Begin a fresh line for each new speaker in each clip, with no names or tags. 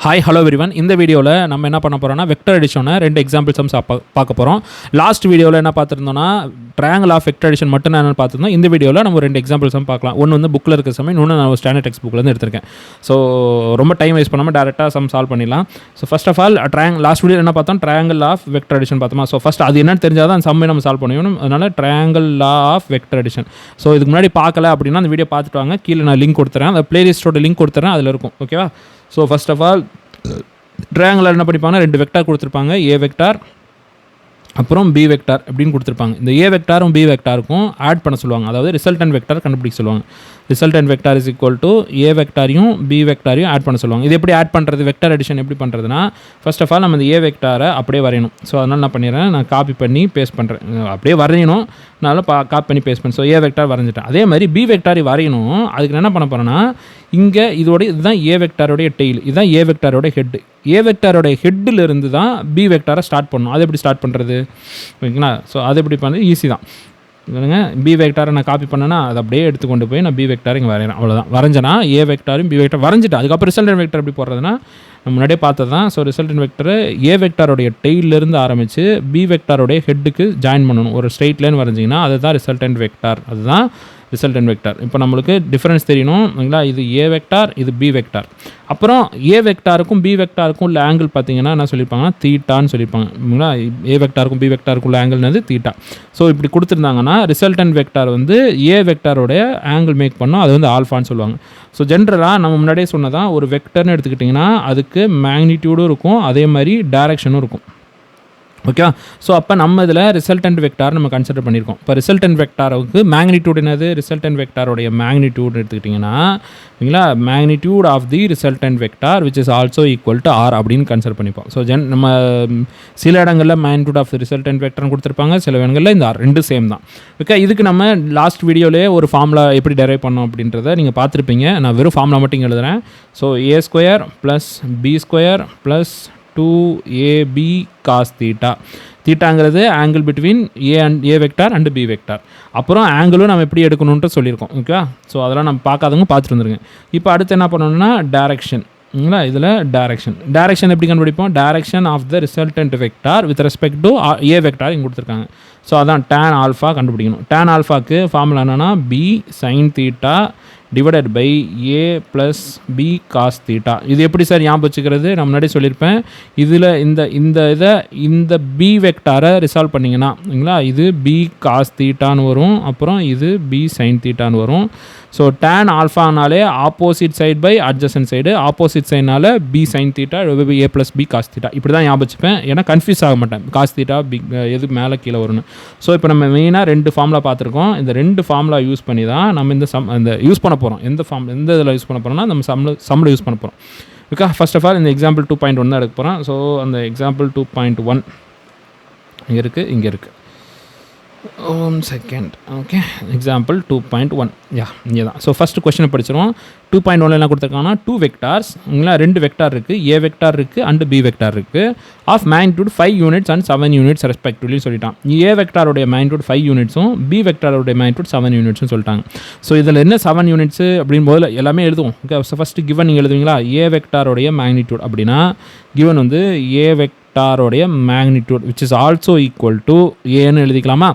Hi hello everyone. இந்த வீடியோவில் நம்ம என்ன பண்ண போகிறோம்னா வெக்டர் அடிஷனை 2 எக்ஸாம்பிள் சம்ஸ் பார்க்க போகிறோம். லாஸ்ட் வீடியோவில் என்ன பார்த்துருந்தோம்னா ட்ரையாங்கிள் ஆஃப் வெக்டர் அடிஷன் மட்டும் நான் பார்த்துருந்தோம். இந்த வீடியோவில் நம்ம 2 எக்ஸாம்பிள் சம் பார்க்கலாம். ஒன்று வந்து புக்கில் இருக்க சமயம், இன்னொன்று நான் ஸ்டாண்டர்ட் டெக்ஸ்ட் புக்கில் எடுத்திருக்கேன். ஸோ ரொம்ப டைம் வேஸ்ட் பண்ணாமல் டேரெக்டாக சம் சால்வ் பண்ணிடலாம். So first of all last video என்ன பார்த்தோம், ட்ரையாங்கிள் ஆஃப் வெக்டர் அடிஷன் பார்த்தோமா. ஸோ ஃபஸ்ட் அது என்னன்னு தெரிஞ்சால் தான் சம்மை நம்ம சால்வ் பண்ணணும். அதனால் triangle of vector addition. So இதுக்கு முன்னாடி பார்க்கல அப்படின்னா அந்த வீடியோ பார்த்துட்டு வாங்க. கீழே நான் லிங்க் கொடுத்துறேன், அந்த பிளேலிஸ்ட்டோட லிங்க் கொடுத்துறேன், அதில் இருக்கும். ஓகேவா? So first of all triangle என்ன பண்ணிப்பாங்க, 2 வெக்டார் கொடுத்துருப்பாங்க, ஏ வெக்டார் அப்புறம் பி வெக்டார் அப்படின்னு கொடுத்துருப்பாங்க. இந்த ஏ வெக்டாரும் பி வெக்டாருக்கும் ஆட் பண்ண சொல்லுவாங்க, அதாவது ரிசல்டன்ட் வெக்டார் கண்டுபிடிக்க சொல்லுவாங்க. Resultant vector is equal to A வெக்டாரையும் பி வெக்டாரையும் ஆட் பண்ண சொல்லுவாங்க. இது எப்படி ஆட் பண்ணுறது, வெக்டார் அடிஷன் எப்படி பண்ணுறதுனா, ஃபர்ஸ்ட் ஆஃப் ஆல் நம்ம இந்த ஏ வெக்டாரை அப்படியே வரையணும். ஸோ அதனால் நான் பண்ணிடுறேன், நான் காப்பி பண்ணி பேஸ்ட் பண்ணுறேன். அப்படியே வரையணும், அதனால் காப்பி பண்ணி பேஸ்ட் பண்ணேன். ஸோ ஏ வெக்டார் வரைஞ்சிட்டேன். அதே மாதிரி பி வெக்டாரை வரையணும். அதுக்கு என்ன பண்ண போகிறேன்னா, இங்கே இதுதான் ஏ வெக்டாரோடைய டெய்ல், இதுதான் ஏ வெக்டாரோட ஹெட். ஏ வெக்டாரோட ஹெட்டில் இருந்து தான் பி வெக்டாரை ஸ்டார்ட் பண்ணணும். அது எப்படி ஸ்டார்ட் பண்ணுறது, ஓகேங்களா? ஸோ அது எப்படி பண்ணுறது, ஈஸி தான். இல்லைங்க, பி வெக்டாரை நான் காப்பி பண்ணேன்னா அதை அப்படியே எடுத்துக்கொண்டு போய் நான் பி வெக்டாரை இங்கே வரைகிறேன். அவ்வளோதான். வரைஞ்சேன்னா ஏ வெக்டாரும் பி வெக்டார் வரைஞ்சிட்டு அதுக்கப்புறம் ரிசல்டன்ட் வெக்டர் எப்படி போடுறதுன்னா நம்ம முன்னாடியே பார்த்தது தான். ஸோ ரிசல்டன்ட் வெக்டர் ஏ வெக்டாரோடைய டெய்லிருந்து ஆரம்பித்து பி வெக்டாரோடைய ஹெட்டுக்கு ஜாயின் பண்ணணும். ஒரு ஸ்ட்ரெயிட் லைன் வரைஞ்சிங்கன்னா அதுதான் ரிசல்டன்ட் வெக்டார், அதுதான் ரிசல்டன்ட் வெக்டார். இப்போ நம்மளுக்கு டிஃப்ரென்ஸ் தெரியணும், இல்லைங்களா? இது ஏ வெக்டார், இது பி வெக்டார். அப்புறம் ஏ வெக்டாருக்கும் பி வெக்டாருக்கும் உள்ள ஆங்கிள் பார்த்தீங்கன்னா என்ன சொல்லியிருப்பாங்கன்னா தீட்டான்னு சொல்லியிருப்பாங்க, இல்லைங்களா? ஏ வெக்டாருக்கும் பி வெக்டாருக்கும் உள்ள ஆங்கிள்னது தீட்டா. ஸோ இப்படி கொடுத்துருந்தாங்கன்னா ரிசல்டன்ட் வெக்டார் வந்து ஏ வெக்டாரோடைய ஆங்கிள் மேக் பண்ணோம், அது வந்து ஆல்ஃபான்னு சொல்லுவாங்க. ஸோ ஜென்ரலாக நம்ம முன்னாடியே சொன்னதான், ஒரு வெக்டர்னு எடுத்துக்கிட்டிங்கன்னா அதுக்கு மேக்னிடியூடும் இருக்கும், அதே மாதிரி டைரக்ஷனும் இருக்கும். ஓகே. ஸோ அப்போ நம்ம இதில் ரிசல்டன்ட் வெக்டார் நம்ம கன்சிடர் பண்ணியிருக்கோம். இப்போ ரிசல்டன்ட் வெக்டாருக்கு மேக்னிடியூட் என்னது, ரிசல்டன்ட் வெக்டாரோடைய மேக்னிடியூட் எடுத்துக்கிட்டிங்கன்னா, ஓகேங்களா, magnitude of the resultant vector which is also equal to R அப்படின்னு கன்சிடர் பண்ணிப்போம். ஸோ நம்ம சில இடங்களில் மேக்னிடியூட் ஆஃப் தி ரிசல்டன்ட் வெக்டர்னு கொடுத்துருப்பாங்க, சில இடங்களில் இந்த ஆர் ரெண்டு சேம் தான். ஓகே. இதுக்கு நம்ம லாஸ்ட் வீடியோலேயே ஒரு ஃபார்முலா எப்படி டெரைவ் பண்ணோம் அப்படின்றத நீங்கள் பார்த்துருப்பீங்க. நான் வெறும் ஃபார்முலா மட்டும் இங்கே எழுதுகிறேன். So A square plus B square plus 2ab cos theta. தீட்டாங்கிறது angle between A vector and B vector. அப்புறம் ஆங்கிளும் நம்ம எப்படி எடுக்கணுன்ட்டு சொல்லியிருக்கோம். ஓகே. ஸோ அதெல்லாம் நம்ம பார்க்காதவங்க பார்த்துட்டு வந்துருங்க. இப்போ அடுத்து என்ன பண்ணணும்னா டைரக்ஷன், இல்லைங்களா? இதில் டைரக்ஷன் எப்படி கண்டுபிடிப்போம், direction of the resultant vector with respect to A vector இங்கே கொடுத்துருக்காங்க. ஸோ அதான் tan ஆல்ஃபா கண்டுபிடிக்கணும். tan ஆல்ஃபாக்கு ஃபார்முலா என்னென்னா B sine theta divided by A plus B cos theta. இது எப்படி சார் ஞாபகம் வச்சுக்கிறது, நான் முன்னாடி சொல்லியிருப்பேன். இதில் இந்த பி வெக்டாரை ரிசால்வ் பண்ணிங்கன்னா, இல்லைங்களா, இது பி காஸ் தீட்டான்னு வரும், அப்புறம் இது பி சைன் தீட்டான்னு வரும். ஸோ tan ஆல்ஃபானாலே opposite side by adjacent side, opposite சைட்னால B sine theta A plus B cos theta. இப்படி தான் ஞாபகம் வச்சுப்பேன், ஏன்னா கன்ஃபியூஸ் ஆக மாட்டேன் காஸ் தீட்டா பி எது மேலே கீழே வரும்னு. ஸோ இப்போ நம்ம மெயினாக 2 ஃபார்முலா பார்த்துருக்கோம். இந்த 2 ஃபார்முலா யூஸ் பண்ணி தான் நம்ம இந்த யூஸ் பண்ண போகிறோம். எந்த இதில் யூஸ் பண்ண போகிறோம்னா நம்ம சம்மில் யூஸ் பண்ண போகிறோம். ஓகே. ஃபர்ஸ்ட் ஆஃப் ஆல் இந்த எக்ஸாம்பிள் 2.1 தான் எடுக்க போகிறோம். ஸோ அந்த எக்ஸாம்பிள் 2.1 இங்கே இருக்குது. செகண்ட். ஓகே. எக்ஸாம்பிள் 2.1 இங்கே தான். ஸோ ஃபஸ்ட்டு கொஸ்டினை படிச்சிடும். 2.1 என்ன கொடுத்துருக்காங்கன்னா 2 வெக்டார்ஸ், இல்லைங்களா, 2 வெக்டார் இருக்குது, ஏ வெக்டார் இருக்குது அண்ட் பி வெக்டார் இருக்குது, of magnitude 5 units and 7 units respectively சொல்லிட்டான். ஏ வெக்டாரோடைய மேக்னிடியூட் 5 யூனிட்ஸும் பி வெக்டாரோடைய மேக்னிடியூட் 7 யூனிட்ஸும் சொல்லிட்டாங்க. ஸோ இதில் என்ன 7 யூனிட்ஸு அப்படின்னு போது எல்லாமே எழுதுவோம். ஓகே. ஸோ ஃபஸ்ட்டு கிவன் நீங்கள் எழுதுவீங்களா, ஏ வெக்டாரோடைய மேக்னிடியூட் அப்படின்னா கிவன் வந்து ஏ வெக்டாரோடைய magnitude which is also equal to ஏன்னு எழுதிக்கலாமா.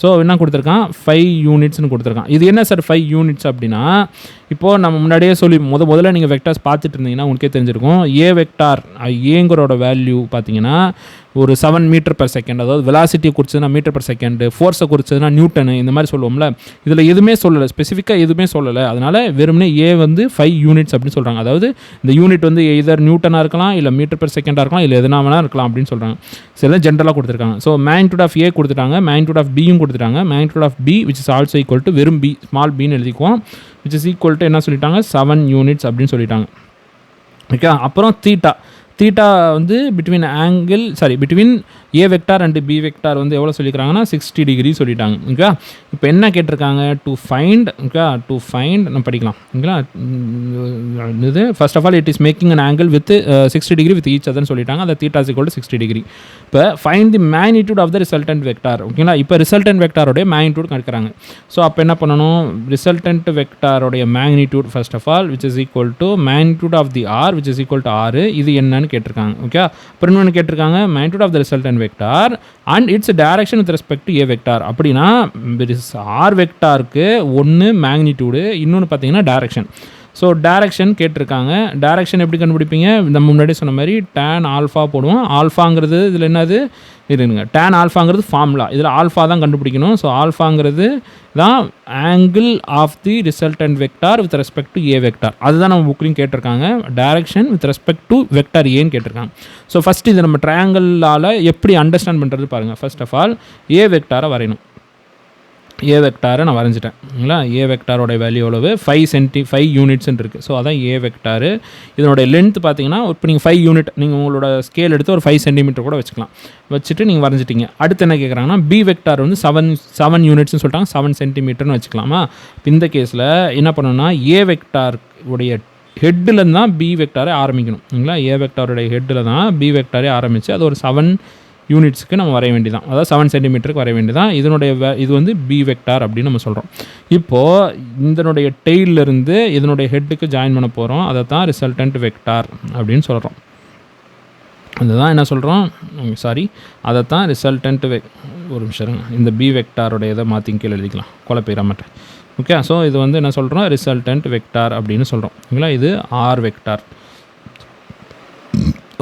ஸோ என்ன கொடுத்துருக்கான், 5 யூனிட்ஸ்னு கொடுத்துருக்கான். இது என்ன சார் 5 யூனிட்ஸ் அப்படின்னா, இப்போது நம்ம முன்னாடியே சொல்லி முதல்ல நீங்கள் வெக்டார்ஸ் பார்த்துட்டு இருந்தீங்கன்னா உங்களுக்கே தெரிஞ்சிருக்கும். ஏ வெக்டார் ஏங்கிறோட வேல்யூ பார்த்தீங்கன்னா ஒரு 7 மீட்டர் பர் செகண்ட், அதாவது வெலாசிட்டியை குறிச்சதுன்னா மீட்டர் பர் செகண்ட், ஃபோர்ஸை குறிச்சதுன்னா நியூட்டனு, இந்த மாதிரி சொல்லுவோம்ல. இதில் எதுவுமே சொல்லலை, ஸ்பெசிஃபிக்காக எதுவுமே சொல்லலை. அதனால் வெறுமனே ஏ வந்து 5 யூனிட்ஸ் அப்படின்னு சொல்கிறாங்க. அதாவது இந்த யூனிட் வந்து எதர் நியூட்டனாக இருக்கலாம், இல்லை மீட்டர் பர் செகண்டாக இருக்கலாம், இல்லை எதுனா வேணா இருக்கலாம் அப்படின்னு சொல்கிறாங்க. சில ஜென்ரலாக கொடுத்துருக்காங்க. ஸோ மேக்னிடியூட் ஆஃப் ஏ கொடுத்துட்டாங்க, மேக்னிடியூட் ஆஃப் பியும் கொடுத்துட்டாங்க, magnitude of B which is also equal to வெறும் பி ஸ்மால் பின்னு எழுதிக்குவோம், விச் இஸ் ஈக்குவல் டு என்ன சொல்லிட்டாங்க 7 யூனிட்ஸ் அப்படின்னு சொல்லிட்டாங்க. ஓகே. அப்புறம் தீட்டா வந்து between A vector and B vector வந்து எவ்வளோ சொல்லிக்கிறாங்கன்னா 60 டிகிரி சொல்லிட்டாங்க. ஓகே, இப்போ என்ன கேட்டிருக்காங்க, டு ஃபைண்ட் நம்ம படிக்கலாம். ஓகேங்களா, இது first of all it is making an angle with 60 degree with each அதர்னு சொல்லிட்டாங்க. அந்த theta is equal to 60 degree. இப்போ find the magnitude of the resultant vector. ஓகேங்களா, இப்போ ரிசல்டன்ட் வெக்டாரோடைய மேக்னிடியூட் கணக்கிறாங்க. ஸோ அப்போ என்ன பண்ணணும், ரிசல்டன்ட் வெக்டாரோடைய magnitude first of all which is equal to magnitude of the R which is equal to R. இது என்னன்னு கேட்டிருக்காங்க. ஓகே, அப்புறம் இன்னொன்று கேட்டிருக்காங்க magnitude of the resultant vector and it's direction with respect to A vector. அப்படின்னா R வெக்டாருக்கு ஒன்று magnitude, இன்னொன்று பார்த்தீங்கன்னா டைரக்ஷன். ஸோ டைரக்ஷன் கேட்டிருக்காங்க. டைரக்ஷன் எப்படி கண்டுபிடிப்பீங்க, நம்ம முன்னாடி சொன்ன மாதிரி tan ஆல்ஃபா போடுவோம். ஆல்ஃபாங்கிறது இதில் என்னது இருங்க, tan ஆல்ஃபாங்கிறது ஃபார்முலா, இதில் ஆல்ஃபா தான் கண்டுபிடிக்கணும். ஸோ ஆல்ஃபாங்கிறது தான் angle of the resultant vector with respect to A vector. அதுதான் நம்ம புக்லையும் கேட்டிருக்காங்க. Direction with respect to vector ஏன்னு கேட்டிருக்காங்க. ஸோ ஃபஸ்ட் இது நம்ம ட்ரையாங்கிளால் எப்படி அண்டர்ஸ்டாண்ட் பண்ணுறது பாருங்கள். ஃபர்ஸ்ட் ஆஃப் ஆல் ஏ வெக்டாரை வரையணும். ஏ வெக்டாரை நான் வரைஞ்சிட்டேன். இல்லைங்களா, ஏ வெக்டாரோட வேல்யூ எவ்வளவு 5 யூனிட்ஸ்ன்னு இருக்குது. ஸோ அதான் ஏ வெக்டாரு. இதனுடைய லென்த் பார்த்தீங்கன்னா இப்போ நீங்கள் 5 யூனிட் நீங்கள் உங்களோட ஸ்கேல் எடுத்து ஒரு 5 சென்டிமீட்டர் கூட வச்சுக்கலாம். வச்சுட்டு நீங்கள் வரைஞ்சிட்டிங்க. அடுத்து என்ன கேட்குறாங்கன்னா பி வெக்டார் வந்து 7 யூனிட்ஸ்னு சொல்லிட்டாங்க. 7 சென்டிமீட்டர்னு வச்சுக்கலாமா. இந்த கேஸில் என்ன பண்ணணும்னா ஏ வெக்டார் உடைய ஹெட்டில் தான் பி வெக்டாரை ஆரம்பிக்கணும். இல்லைங்களா, ஏ வெக்டாரோடைய ஹெட்டில் தான் பி வெக்டாரே ஆரம்பித்து அது ஒரு 7 யூனிட்ஸுக்கு நம்ம வரைய வேண்டியதான். அதாவது 7 சென்டிமீட்டருக்கு வரைய வேண்டியதான். இது வந்து பி வெக்டார் அப்படின்னு நம்ம சொல்கிறோம். இப்போது இதனுடைய டெய்லிருந்து இதனுடைய ஹெட்டுக்கு ஜாயின் பண்ண போகிறோம். அதை தான் ரிசல்டன்ட் வெக்டார் அப்படின்னு சொல்கிறோம். அதுதான் என்ன சொல்கிறோம், அதை தான் ரிசல்டன்ட் ஒரு நிமிஷம் இந்த பி வெக்டாரோடைய இதை மாற்றி கீழே எழுதிக்கலாம், குழப்பிட மாட்டேன். ஓகே, ஸோ இது வந்து என்ன சொல்கிறோம், ரிசல்டன்ட் வெக்டார் அப்படின்னு சொல்கிறோம். ஓகேங்களா, இது ஆர் வெக்டார்.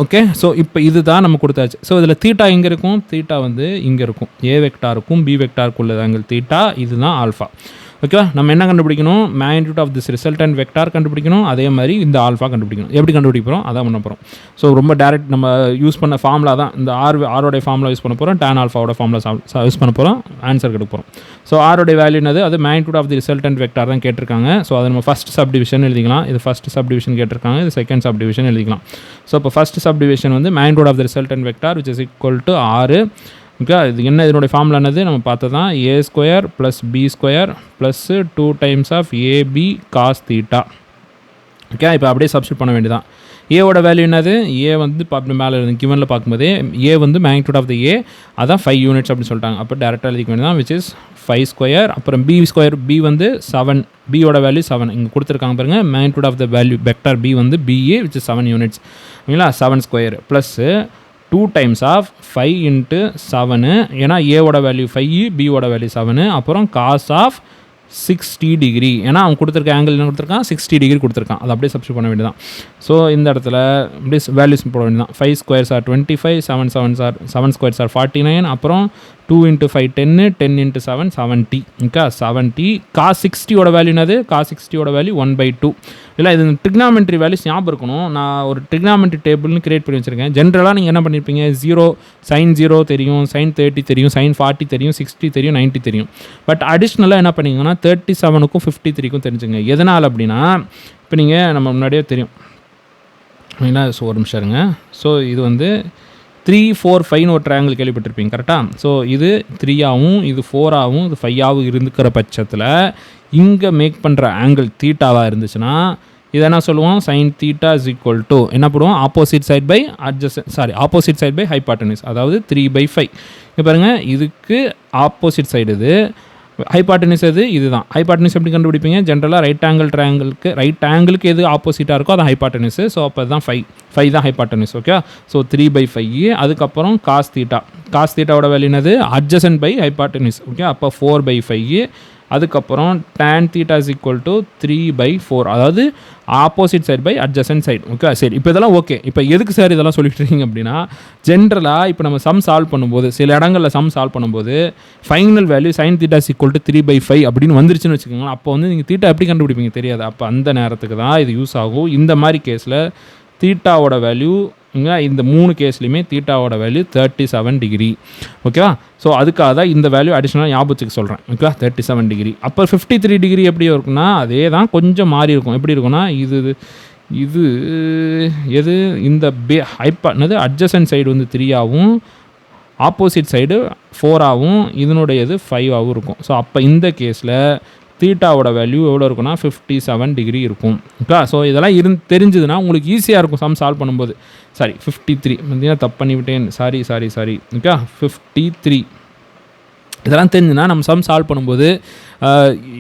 ஓகே, ஸோ இப்போ இது தான் நம்ம கொடுத்தாச்சு. ஸோ இதில் தீட்டா எங்கே இருக்கும், தீட்டா வந்து இங்கே இருக்கும். ஏ வெக்டாருக்கும் பி வெக்டாருக்குள்ளது ஆங்கிள் தீட்டா, இதுதான் ஆல்ஃபா. ஓகேவா, நம்ம என்ன கண்டுபிடிக்கணும், magnitude of this resultant vector கண்டுபிடிக்கணும். அதே மாதிரி இந்த ஆல்ஃபா கண்டுபிடிக்கணும். எப்படி கண்டுபிடிக்கிறோம் அதான் பண்ண போகிறோம். ஸோ ரொம்ப டேரெக்ட் நம்ம யூஸ் பண்ண ஃபார்முலா தான் இந்த ஆரோடைய ஃபார்முலா யூஸ் பண்ண போகிறோம். tan ஆல்ஃபாவோட ஃபார்முலா யூஸ் பண்ண போகிறோம். ஆன்சர் கிடைக்க போகிறோம். ஸோ ஆரோடைய வேல்யூ என்னது, அது magnitude of the resultant vector தான் கேட்டிருக்காங்க. ஸோ அதை நம்ம ஃபஸ்ட் சப் டிவிஷன் எழுதிக்கலாம். இது ஃபஸ்ட் சப் டிவிஷன் கேட்டிருக்காங்க, இது செகண்ட் சப் டிவிஷன் எழுதிக்கலாம். ஸோ இப்போ ஃபஸ்ட் சப் டிவிஷன் வந்து magnitude of the resultant vector which is equal to 6. Okay, இது என்ன, இதனுடைய ஃபார்முலா என்னது நம்ம பார்த்தது தான், A square plus B square plus 2 times of AB cos theta. Okay, இப்போ அப்படியே சப்ஸ்டிட் பண்ண வேண்டியதான். ஏவோட வேல்யூ என்னது, ஏ வந்து அப்படி மேலே இருந்து கிவனில் பார்க்கும்போதே ஏ வந்து மேக்னிடியூட் ஆஃப் த ஏ அதான் 5 யூனிட்ஸ் அப்படின்னு சொல்லிட்டாங்க. அப்போ டேரெக்டாக எழுதிக்க வேண்டியதான், விச் இஸ் 5 ஸ்கொயர். அப்புறம் பி ஸ்கொயர், பி வந்து 7, பியோட வேல்யூ 7 இங்கே கொடுத்துருக்காங்க பாருங்கள். Magnitude of the value vector B வந்து பிஏ விச் இஸ் 7 யூனிட்ஸ். ஓகேங்களா, 7 square plus 2 times of 5 into 7, ஏன்னா ஏவோட வேல்யூ 5, பியோட வேல்யூ 7. அப்புறம் காஸ் ஆஃப் 60 டிகிரி, ஏன்னா அவன் கொடுத்துருக்க ஆங்கிள் என்ன கொடுத்துருக்கான், 60 டிகிரி கொடுத்துருக்கான். அது அப்படியே சப்ஸ்டிட் பண்ண வேண்டியதான். ஸோ இந்த இடத்துல அப்படியே வேல்யூஸ் போட வேண்டியதான். 5 ஸ்கொயர்ஸ் ஆர் 25, 7 ஸ்கொயர்ஸ் ஆர் 49, அப்புறம் 2 இன்ட்டு 5 10, 10 இன்ட்டு 7 70. ஓகே, 70 காஸ் 60யோட வேல்யூ என்னது, காஸ் 60யோட வேல்யூ 1/2. இல்லை, இது ட்ரிக்னாமெட்ரி வேல்யூஸ் ஞாபகம் இருக்கணும். நான் ஒரு ட்ரிக்னாமெட்ரி டேபிள்னு கிரியேட் பண்ணி வச்சுருக்கேன். ஜென்ரலாக நீங்கள் என்ன பண்ணியிருப்பீங்க, 0 sin 0 தெரியும், sin 30 தெரியும், sin 40 தெரியும், 60 தெரியும், 90 தெரியும். பட் அடிஷ்னலாக என்ன பண்ணிங்கன்னா 37க்கும் 53க்கும் தெரிஞ்சுங்க. எதனால் அப்படின்னா இப்போ நீங்கள் நம்ம முன்னாடியே தெரியும். இல்லைங்களா, ஸோ ஒரு நிமிஷம் இருங்க. ஸோ இது வந்து 3, 4, 5 ஒரு ட்ரையாங்கிள் கேள்விப்பட்டிருப்பீங்க கரெக்டாக. ஸோ இது 3ஆகவும் இது 4ஆகவும் இது 5ஆகவும் இருந்துக்கிற பட்சத்தில் இங்கே மேக் பண்ணுற ஆங்கிள் தீட்டாவாக இருந்துச்சுன்னா இதை என்ன சொல்லுவோம், sine theta is equal to என்ன போடுவோம், ஆப்போசிட் சைட் பை ஹைபாட்டனிஸ், அதாவது 3/5. இப்போ பாருங்கள், இதுக்கு ஆப்போசிட் சைடு இது, ஹைபாட்டனிஸ் இதுதான். ஹைபாட்டனிஸ் எப்படி கண்டுபிடிப்பீங்க, ஜென்ரலாக ரைட் ஆங்கிளுக்கு எது ஆப்போசிட்டாக இருக்கோ அது ஹைபாட்டனிஸ். ஸோ அப்போ தான் 5 தான் ஹைபாட்டனிஸ். Okay, so 3/5. அதுக்கப்புறம் காஸ் தீட்டாவோட வேல்யூ என்னது, அட்ஜசன்ட் பை ஹைபாட்டனிஸ். ஓகே, அப்போ 4/5. அதுக்கப்புறம் tan theta is equal to 3/4, அதாவது opposite side by adjacent side. Okay, சரி, இப்போ இதெல்லாம் ஓகே. இப்போ எதுக்கு சார் இதெல்லாம் சொல்லிட்டு இருக்கீங்க அப்படின்னா, ஜென்ரலாக இப்போ நம்ம சம் சால்வ் பண்ணும்போது சில இடங்களில் சம் சால்வ் பண்ணும்போது final value sine theta is equal to 3/5 அப்படின்னு வந்துருச்சுன்னு வச்சுக்கோங்களேன். அப்போ வந்து நீங்கள் தீட்டா எப்படி கண்டுபிடிப்பீங்க தெரியாது. அப்போ அந்த நேரத்துக்கு தான் இது யூஸ் ஆகும். இந்த மாதிரி கேஸில் தீட்டாவோட வேல்யூ இந்த 3 கேஸ்லையுமே தீட்டாவோட வேல்யூ 37 டிகிரி. ஓகேவா, ஸோ அதுக்காக தான் இந்த வேல்யூ அடிஷ்னலாக ஞாபகத்துக்கு சொல்கிறேன். ஓகேவா, 37 டிகிரி. அப்போ 53 டிகிரி எப்படி இருக்குன்னா அதே தான், கொஞ்சம் மாறி இருக்கும். எப்படி இருக்குன்னா இது எது இந்த என்னது அட்ஜசன்ட் சைடு வந்து 3 ஆகும், ஆப்போசிட் சைடு 4 ஆகும், இதனுடையது 5 ஆகும் இருக்கும். ஸோ அப்போ இந்த கேஸில் தீட்டாவோட வேல்யூ எவ்வளோ இருக்குன்னா 57 டிகிரி இருக்கும். ஓகே, ஸோ இதெல்லாம் தெரிஞ்சதுன்னா உங்களுக்கு ஈஸியாக இருக்கும் சம் சால்வ் பண்ணும்போது. சாரி 53 பார்த்தீங்கன்னா தப்பு பண்ணிவிட்டேன், சாரி. ஓகே 53 இதெல்லாம் தெரிஞ்சுன்னா நம்ம சம் சால்வ் பண்ணும்போது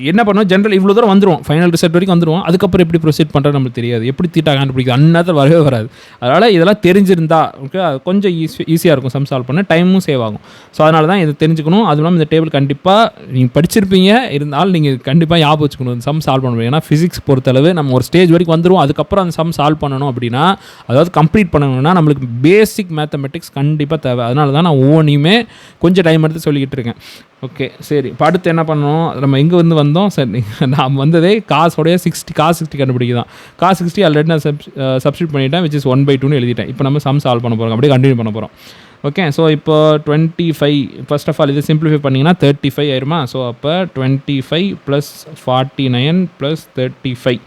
என்ன பண்ணுவோம், ஜென்ரல் இவ்வளோ தூரம் வந்துடுவோம், ஃபைனல் ரிசல்ட் வரைக்கும் வந்துடுவோம். அதுக்கப்புறம் எப்படி ப்ரொசீட் பண்ணுறது நம்மளுக்கு தெரியாது, எப்படி தீட்டா கண்டுபிடிக்குது அந்நேரத்தில் வரவே வராது. அதனால் இதெல்லாம் தெரிஞ்சிருந்தா ஓகே கொஞ்சம் ஈஸியாக இருக்கும் சம் சால்வ் பண்ண, டைமும் சேவ் ஆகும். ஸோ அதனால தான் இதை தெரிஞ்சுக்கணும். அதுவும் இல்லாமல் இந்த டேபிள் கண்டிப்பாக நீங்கள் படிச்சிருப்பீங்க, இருந்தாலும் நீங்கள் கண்டிப்பாக ஞாபகம் வச்சுக்கணும் சம் சால்வ் பண்ண முடியும். ஏன்னா ஃபிசிக்ஸ் பொறுத்தளவு நம்ம ஒரு ஸ்டேஜ் வரைக்கும் வந்துடுவோம், அதுக்கப்புறம் அந்த சம் சால்வ் பண்ணணும் அப்படின்னா, அதாவது கம்ப்ளீட் பண்ணணும்னா நம்மளுக்கு பேசிக் மேத்தமெட்டிக்ஸ் கண்டிப்பாக தேவை. அதனால தான் நான் ஒவ்வொன்றையுமே கொஞ்சம் டைம் எடுத்து சொல்லிக்கிட்டு இருக்கேன். ஓகே சரி, இப்போ அடுத்து என்ன பண்ணணும், நம்ம எங்கே வந்தோம், சரி நான் வந்ததே காசோடைய 60 கண்டுபிடிக்க தான். காஸ் 60 ஆல்ரெடி நான் சப்ஸ்டியூட் பண்ணிட்டேன், which is 1/2 எழுதிட்டேன். இப்போ நம்ம சம் சால்வ் பண்ண போகிறோம், அப்படியே கண்டினியூ பண்ண போகிறோம். ஓகே, ஸோ இப்போ 25 ஃபர்ஸ்ட் ஆஃப் ஆல் இது சிம்பிளிஃபை பண்ணிங்கன்னா 35 ஆயிருமா. ஸோ அப்போ 25 + 49 + 35.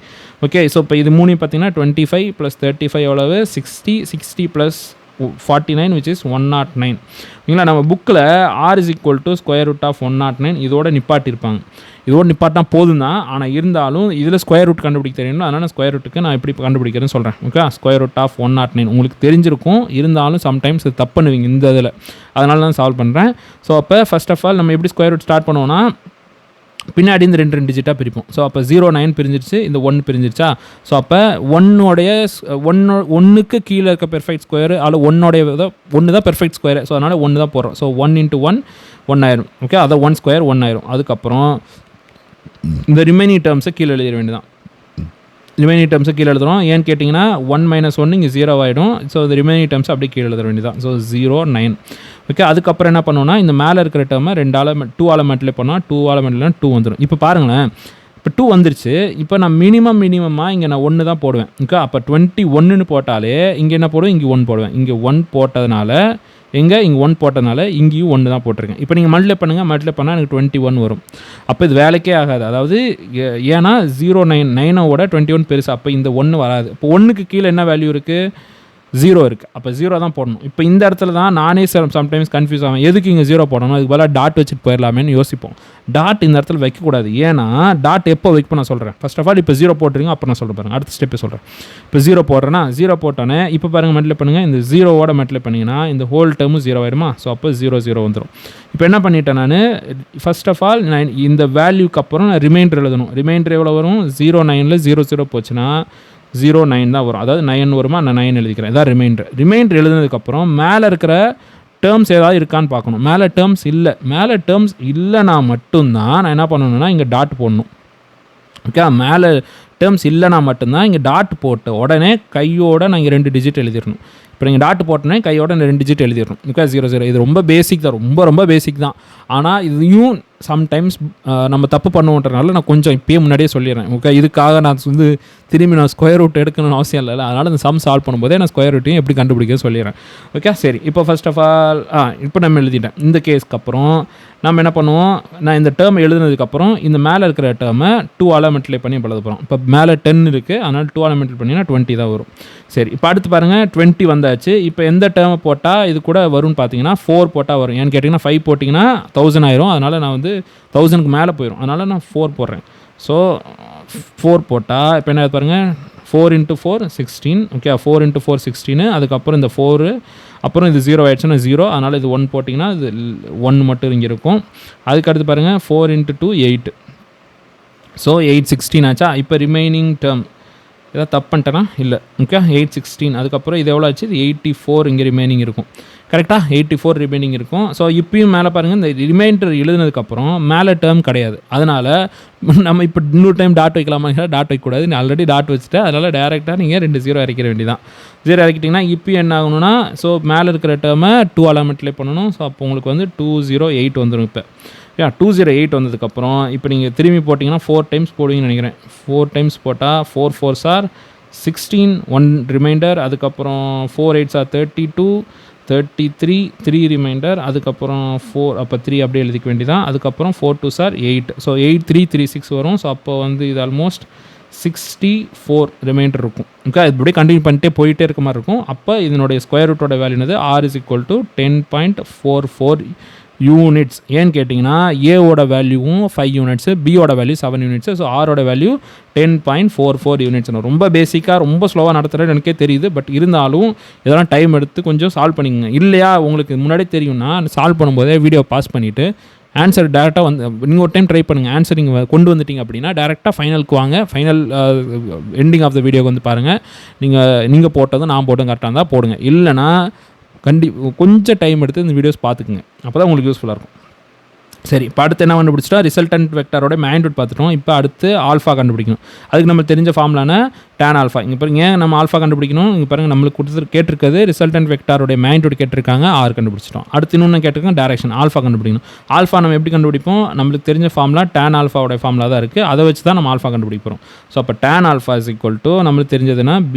ஓகே, ஸோ இப்போ இது 3 பார்த்தீங்கன்னா 25 + 35 எவ்வளவு 60 + 49 which is 109. ஓகேங்களா, நம்ம புக்கில் r is equal to √109 இதோட நிப்பாட்டியிருப்பாங்க. இதோட நிப்பாட்டினா போதும் தான், ஆனால் இருந்தாலும் இதில் ஸ்கொயர் ரூட் கண்டுபிடிக்க தெரியணும். அதனால் ஸ்கொயர் ரூட்டுக்கு நான் எப்படி கண்டுபிடிக்கிறேன்னு சொல்கிறேன். ஓகே, √109 உங்களுக்கு தெரிஞ்சிருக்கும், இருந்தாலும் சம்டைம்ஸ் இது தப்பு பண்ணுவீங்க இந்த இதில், அதனால தான் சால்வ் பண்ணுறேன். ஸோ அப்போ ஃபர்ஸ்ட் ஆஃப் ஆல் நம்ம எப்படி ஸ்கொயர் ரூட் ஸ்டார்ட் பண்ணுவோம்னா, பின்னாடி இந்த 2 டிஜிட்டாக பிரிப்போம். ஸோ அப்போ 09 பிரிஞ்சிருச்சு, இந்த 1 பிரிஞ்சிருச்சா. ஸோ அப்போ 1க்கு கீழே இருக்க பெர்ஃபெக்ட் ஸ்கொயர், அதில் 1 தான் பெர்ஃபெக்ட் ஸ்கொயர். ஸோ அதனால் 1 தான் போடுறோம். ஸோ 1 × 1 ஆயிரும். ஓகே, அதை 1² 1 ஆயிரும். அதுக்கப்புறம் இந்த ரிமைனிங் டேர்ம்ஸை கீழே எழுதிட வேண்டியதான். ரிமைனிங் டேர்ம்ஸை கீழே எழுதுறோம். ஏன்னு கேட்டிங்கன்னா 1 - 1 இங்கே 0 ஆகிடும். ஸோ இந்த ரிமைனிங் டேர்ம்ஸ் அப்படியே கீழே எழுத வேண்டியதான். ஸோ 09. ஓகே, அதுக்கப்புறம் என்ன பண்ணுவோம்னா, இந்த மேலே இருக்கிற டேர்மை 2 ஆலமெண்ட்லேயே பண்ணால் 2 ஆலமெண்ட்லாம் 2 வந்துடும். இப்போ பாருங்களேன், இப்போ 2 வந்துருச்சு. இப்போ நான் மினிமமாக இங்கே நான் 1 தான் போடுவேன். ஓகே, அப்போ 21ன்னு போட்டாலே இங்கே என்ன போடுவேன், இங்கே 1 போடுவேன். இங்கே 1 போட்டதுனால இங்கே 1 போட்டதுனால இங்கேயும் 1 தான் போட்டிருக்கேன். இப்போ நீங்கள் மல்டிப்ளை பண்ணால் எனக்கு 21 வரும். அப்போ இது வேலைக்கே ஆகாது. அதாவது ஏன்னா 9ஓட 21 பெருசு, அப்போ இந்த 1 வராது. இப்போ 1க்கு கீழே என்ன வேல்யூ இருக்குது, 0 இருக்குது. அப்போ 0 தான் போடணும். இப்போ இந்த இடத்துல தான் நானே சம்டைம்ஸ் கன்ஃபியூஸ் ஆகும், எதுக்கு இங்கே 0 போடணும், அதுக்கு பதிலாக டாட் வச்சுட்டு போயிடலாமேன்னு யோசிப்போம். டாட் இந்த இடத்துல வைக்கக்கூடாது. ஏன்னா டாட் எப்போ வைக்க நான் சொல்கிறேன். ஃபர்ஸ்ட் ஆஃப் ஆல் இப்போ 0 போட்டுருங்க, அப்புறம் நான் சொல்கிறேன் பாருங்கள், அடுத்த ஸ்டெப்பே சொல்கிறேன். இப்போ 0 போடுறேன்னா 0 போட்டோன்னே இப்போ பாருங்கள் மல்டிப்ளை பண்ணுங்கள், இந்த 0ஓட மல்டிப்ளை பண்ணிங்கன்னா இந்த ஹோல் டேர்மும் 0 ஆயிடுமா. ஸோ அப்போ 0 வந்துடும். இப்போ என்ன பண்ணிட்டேன் நான், ஃபர்ஸ்ட் ஆஃப் ஆல் நான் இந்த வேல்யூக்கு அப்புறம் நான் ரிமைண்டர் எழுதணும். ரிமைண்டர் எவ்வளோ வரும், 09ல் 0 போச்சுன்னா 09 தான் வரும். அதாவது 9 வருமா, நான் 9 எழுதிக்கிறேன். இதான் ரிமைண்டர் எழுதுனதுக்கப்புறம் மேலே இருக்கிற டேர்ம்ஸ் ஏதாவது இருக்கான்னு பார்க்கணும். மேலே டேர்ம்ஸ் இல்லைனா மட்டும்தான் நான் என்ன பண்ணணும்னா இங்கே டாட் போடணும். ஓகே, மேலே டேர்ம்ஸ் இல்லைனா மட்டும்தான் இங்கே டாட் போட்டு உடனே கையோட நான் இங்கே 2 டிஜிட் எழுதிடணும். இப்போ நீங்கள் டாட் போட்டோன்னே கையோட 2 டிஜிட் எழுதிடணும். ஓகே, 00. இது ரொம்ப பேசிக் தான், ரொம்ப பேசிக் தான். ஆனால் இதையும் சம்டைம்ஸ் நம்ம தப்பு பண்ணுவோன்றனால நான் கொஞ்சம் இப்போயே முன்னாடியே சொல்லிடுறேன். ஓகே, இதுக்காக நான் திரும்பி நான் ஸ்கொயர் ரூட் எடுக்கணும்னு அவசியம் இல்லை. அதனால் இந்த சம் சால்வ் பண்ணும்போதே நான் ஸ்கொயர் ரூட்டையும் எப்படி கண்டுபிடிக்க சொல்லிடுறேன். ஓகே சரி, இப்போ ஃபர்ஸ்ட் ஆஃப் ஆல் இப்போ நம்ம எழுதிட்டேன். இந்த கேஸ்க்கு அப்புறம் நம்ம என்ன பண்ணுவோம், நான் இந்த டேர்ம் எழுதுனதுக்கப்புறம் இந்த மேலே இருக்கிற டேர்மை 2 ஆலமெண்ட்லே பண்ணி எழுத போகிறோம். இப்போ மேலே 10 இருக்குது, அதனால் 2 ஆலமெண்ட்ல பண்ணிங்கன்னா 20 தான் வரும். சரி, இப்போ அடுத்து பாருங்கள் 20 வந்தாச்சு. இப்போ எந்த டேர்மை போட்டால் இது கூட வரும்னு பார்த்தீங்கன்னா 4 போட்டால் வரும். ஏன்னு கேட்டிங்கன்னா 5 போட்டிங்கன்னா 1000 ஆயிரும். அதனால் நான் 1000க்கு மேலே போயிடும். அதனால் நான் 4 போடுறேன். ஸோ 4 போட்டால் இப்போ என்ன பாருங்கள், 4 × 4 16. ஓகே, 4 × 4 16. அதுக்கப்புறம் இந்த 4 அப்புறம் இது 0 ஆகிடுச்சுன்னா 0. அதனால் இது 1 போட்டிங்கன்னா இது 1 மட்டும் இங்கே இருக்கும். அதுக்கடுத்து பாருங்கள் 4 × 2 8. ஸோ 8 16 ஆச்சா. இப்போ ரிமைனிங் டேர்ம் ஏதாவது தப்பு பண்ணிட்டேன்னா இல்லை. ஓகே, 8 16. அதுக்கப்புறம் இது எவ்வளோ ஆச்சு, இது 84 இங்கே ரிமைனிங் இருக்கும். கரெக்டாக 84 ரிமைனிங் இருக்கும். ஸோ இப்பயும் மேலே பாருங்கள், இந்த ரிமைண்டர் எழுதுனதுக்கப்புறம் மேலே டேர்ம் கிடையாது. அதனால் நம்ம இப்போ இன்னொரு டைம் டாட் வைக்கலாமா, டாட் வைக்கக்கூடாது. நான் ஆல்ரெடி டாட் வச்சுட்டேன். அதனால் டேரெக்டாக நீங்கள் 2 0 இறக்கிற வேண்டியதான். 0 இறக்கிட்டிங்கன்னா இப்பயும் என்ன ஆகணும்னா, ஸோ மேலே இருக்கிற டேர்மை 2 ஆலமெண்ட்லேயே பண்ணணும். ஸோ அப்போ உங்களுக்கு 208 வந்துடும். இப்போ 208 வந்ததுக்கப்புறம் இப்போ நீங்கள் திரும்பி போட்டிங்கன்னா 4 டைம்ஸ் போடுவீங்கன்னு நினைக்கிறேன். 4 டைம்ஸ் போட்டால் 4 4s are 16, 1 ரிமைண்டர். அதுக்கப்புறம் 4 8s are 32, 33, 3 ரிமைண்டர். அதுக்கப்புறம் 4, அப்போ 3 அப்படியே எழுதிக்க வேண்டியதான். அதுக்கப்புறம் 4 2s are 8. ஸோ 8 3 3 6 வரும். ஸோ அப்போ இது ஆல்மோஸ்ட் 64 ரிமைண்டர் இருக்கும். ஓகே, இப்படியே கண்டினியூ பண்ணிட்டே போயிட்டே இருக்க மாதிரி இருக்கும். அப்போ இதனுடைய ஸ்கொயர் ரூட்டோட வேல்யூ என்னது r is equal to 10.44 units. ஏன்னு கேட்டிங்கன்னா ஏவோட வேல்யூவும் 5 யூனிட்ஸ், பியோட வேல்யூ 7 யூனிட்ஸ். ஸோ ஆரோட வேல்யூ 10.44 யூனிட்ஸ். ரொம்ப பேசிக்காக ரொம்ப ஸ்லோவாக நடத்துகிறது எனக்கே தெரியுது. பட் இருந்தாலும் இதெல்லாம் டைம் எடுத்து கொஞ்சம் சால்வ் பண்ணிக்கங்க. இல்லையா உங்களுக்கு முன்னாடி தெரியும்னா சால்வ் பண்ணும்போதே வீடியோ பாஸ் பண்ணிவிட்டு ஆன்சர் டேரெக்டாக வந்து நீங்கள் ஒரு டைம் ட்ரை பண்ணுங்கள். ஆன்சர் நீங்கள் கொண்டு வந்துட்டீங்க அப்படின்னா டேரெக்டாக ஃபைனலுக்கு வாங்க. ஃபைனல் எண்டிங் ஆஃப் த வீடியோக்கு வந்து பாருங்கள். நீங்கள் போட்டதும் நான் போட்டதும் கரெக்டாக இருந்தால் போடுங்க. இல்லைனா கொஞ்சம் டைம் எடுத்து இந்த வீடியோஸ் பார்த்துக்குங்க. அப்போ தான் உங்களுக்கு யூஸ்ஃபுல்லாக இருக்கும். சரி, இப்போ அடுத்து என்ன கண்டுபிடிச்சிட்டா ரிசல்டன்ட் வெக்டாரோட மேக்னிட்யூட் பார்த்துட்டோம். இப்போ அடுத்து ஆல்ஃபா கண்டுபிடிக்கணும். அதுக்கு நம்ம தெரிஞ்ச ஃபார்முலான tan ஆல்ஃபா. இங்கே பாருங்க, ஏன் நம்ம ஆல்ஃபா கண்டுபிடிக்கணும்? இங்கே பாருங்கள், நம்மளுக்கு கேட்டிருக்கிறது ரிசல்டன்ட் வெக்டாரோட மேக்னிட்யூட் கேட்டிருக்காங்க, ஆர் கண்டுபிடிச்சிட்டோம். அடுத்து இன்னொன்று கேட்டிருக்காங்க டைரக்ஷன், ஆல்ஃபா கண்டுபிடிக்கணும். ஆல்ஃபா நம்ம எப்படி கண்டுபிடிப்போம்? நம்மளுக்கு தெரிஞ்ச ஃபார்முலா tan ஆல்ஃபாவோட ஃபார்முலா தான் இருக்குது. அதை வச்சு தான் நம்ம ஆல்ஃபா கண்டுபிடிப்போம். ஸோ அப்போ tan alpha is equal to நம்மளுக்கு தெரிஞ்சதுன்னா b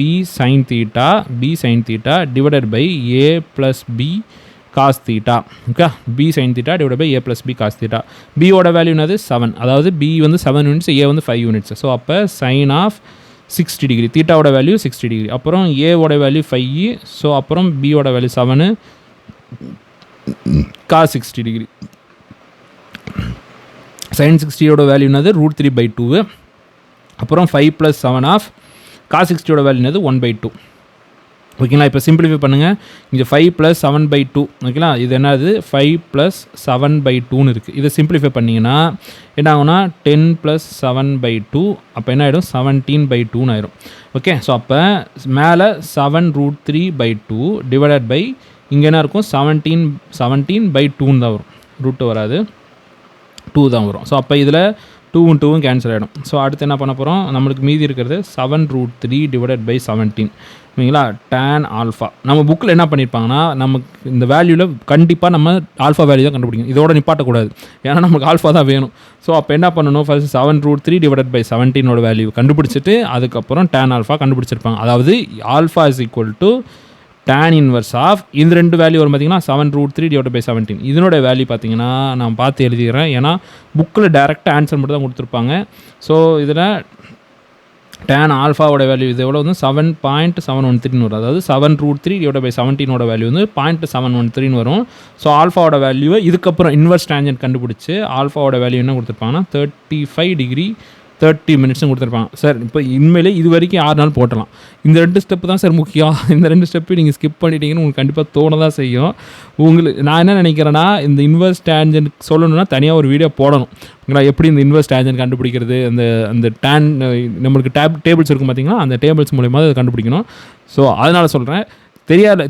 sin theta divided by a plus b cos theta. Okay, b sin theta divided by a plus b cos theta. b ஓட வேல்யூ என்னது 7, அதாவது b வந்து 7 units, a வந்து 5 units. So அப்போ sin of 60 degree, தீட்டாவோட value 60 degree, அப்புறம் a ஓட value 5, so அப்புறம் b ஓட வேல்யூ 7 cos 60 டிகிரி. sin 60 ஓட வேல்யூ என்னது √3/2, அப்புறம் 5 + 7 ஆஃப் cos 60 ஓட வேல்யூ என்னது 1/2. ஓகேங்களா? இப்போ சிம்பிளிஃபை பண்ணுங்கள். இங்கே 5 + 7/2. ஓகேங்களா? இது என்னது 5 + 7/2ன்னு இருக்குது. இதை சிம்பிளிஃபை பண்ணிங்கன்னா என்ன ஆகும்னா 10 + 7/2, அப்போ என்ன ஆகிடும் 17/2ன்னு ஆயிடும். ஓகே, ஸோ அப்போ மேலே 7√3/2 டிவைடட் பை இங்கே என்ன இருக்கும் 17/2ன்னு தான் வரும். ரூட்டு வராது, 2 தான் வரும். ஸோ அப்போ இதில் 2வும் 2வும் கேன்சல் ஆகிடும். ஸோ அடுத்து என்ன பண்ண போகிறோம்? நம்மளுக்கு மீதி இருக்கிறது 7√3 டிவைடட் பை 17. ஓகேங்களா? tan ஆல்ஃபா நம்ம புக்கில் என்ன பண்ணியிருப்பாங்கன்னா நமக்கு இந்த வேல்யூவில் கண்டிப்பாக நம்ம ஆல்ஃபா வேல்யூ தான் கண்டுபிடிக்கணும். இதோட நிப்பாட்டக்கூடாது, ஏன்னா நமக்கு ஆல்ஃபா தான் வேணும். ஸோ அப்போ என்ன பண்ணணும்? ஃபர்ஸ்ட் 7√3 டிவைடட் பை 17ஓட வேல்யூ கண்டுபிடிச்சிட்டு அதுக்கப்புறம் tan ஆல்ஃபா கண்டுபிடிச்சிருப்பாங்க. அதாவது alpha is equal to tan inverse of இந்த ரெண்டு வேல்யூ வரும் பார்த்தீங்கன்னா 7√3 டிவைட் பை 17. இதனோட வேல்யூ பார்த்தீங்கன்னா நான் பார்த்து எழுதிக்கிறேன், ஏன்னா புக்கில் டேரெக்டாக ஆன்சர் மட்டும் தான் கொடுத்துருப்பாங்க. ஸோ இதில் tan ஆல்ஃபாவோட வேல்யூ இது எவ்வளோ வந்து 7.713 வரும். அதாவது 7√3 டிவைட் பை 17ஓட வேல்யூ வந்து 0.713 வரும். ஸோ ஆல்ஃபாவோட வேல்யூவை இதுக்கப்புறம் இன்வர்ஸ் டேஞ்சன்ட் கண்டுபிடிச்சி ஆல்ஃபாவோட வேல்யூ என்ன கொடுத்துருப்பாங்கன்னா 35 டிகிரி 30 மினிட்ஸும் கொடுத்துருப்பாங்க. சார் இப்போ இனிமேலே இது வரைக்கும் 6 நாள் போட்டலாம். இந்த 2 ஸ்டெப்பு தான் சார் முக்கியம். இந்த 2 ஸ்டெப்பு நீங்கள் ஸ்கிப் பண்ணிட்டீங்கன்னு உங்களுக்கு கண்டிப்பாக தோண தான் செய்யும். உங்களுக்கு நான் என்ன நினைக்கிறேன்னா, இந்த இன்வர்ஸ் டேஞ்சன்ட் சொல்லணும்னா தனியாக ஒரு வீடியோ போடணும். எப்படி இந்த இன்வர்ஸ் டேஞ்சன்ட் கண்டுபிடிக்கிறது, அந்த டேன் நம்மளுக்கு டேபிள்ஸ் இருக்கும் பார்த்தீங்கன்னா, அந்த டேபிள்ஸ் மூலயமா அதை கண்டுபிடிக்கணும். ஸோ அதனால் சொல்கிறேன்,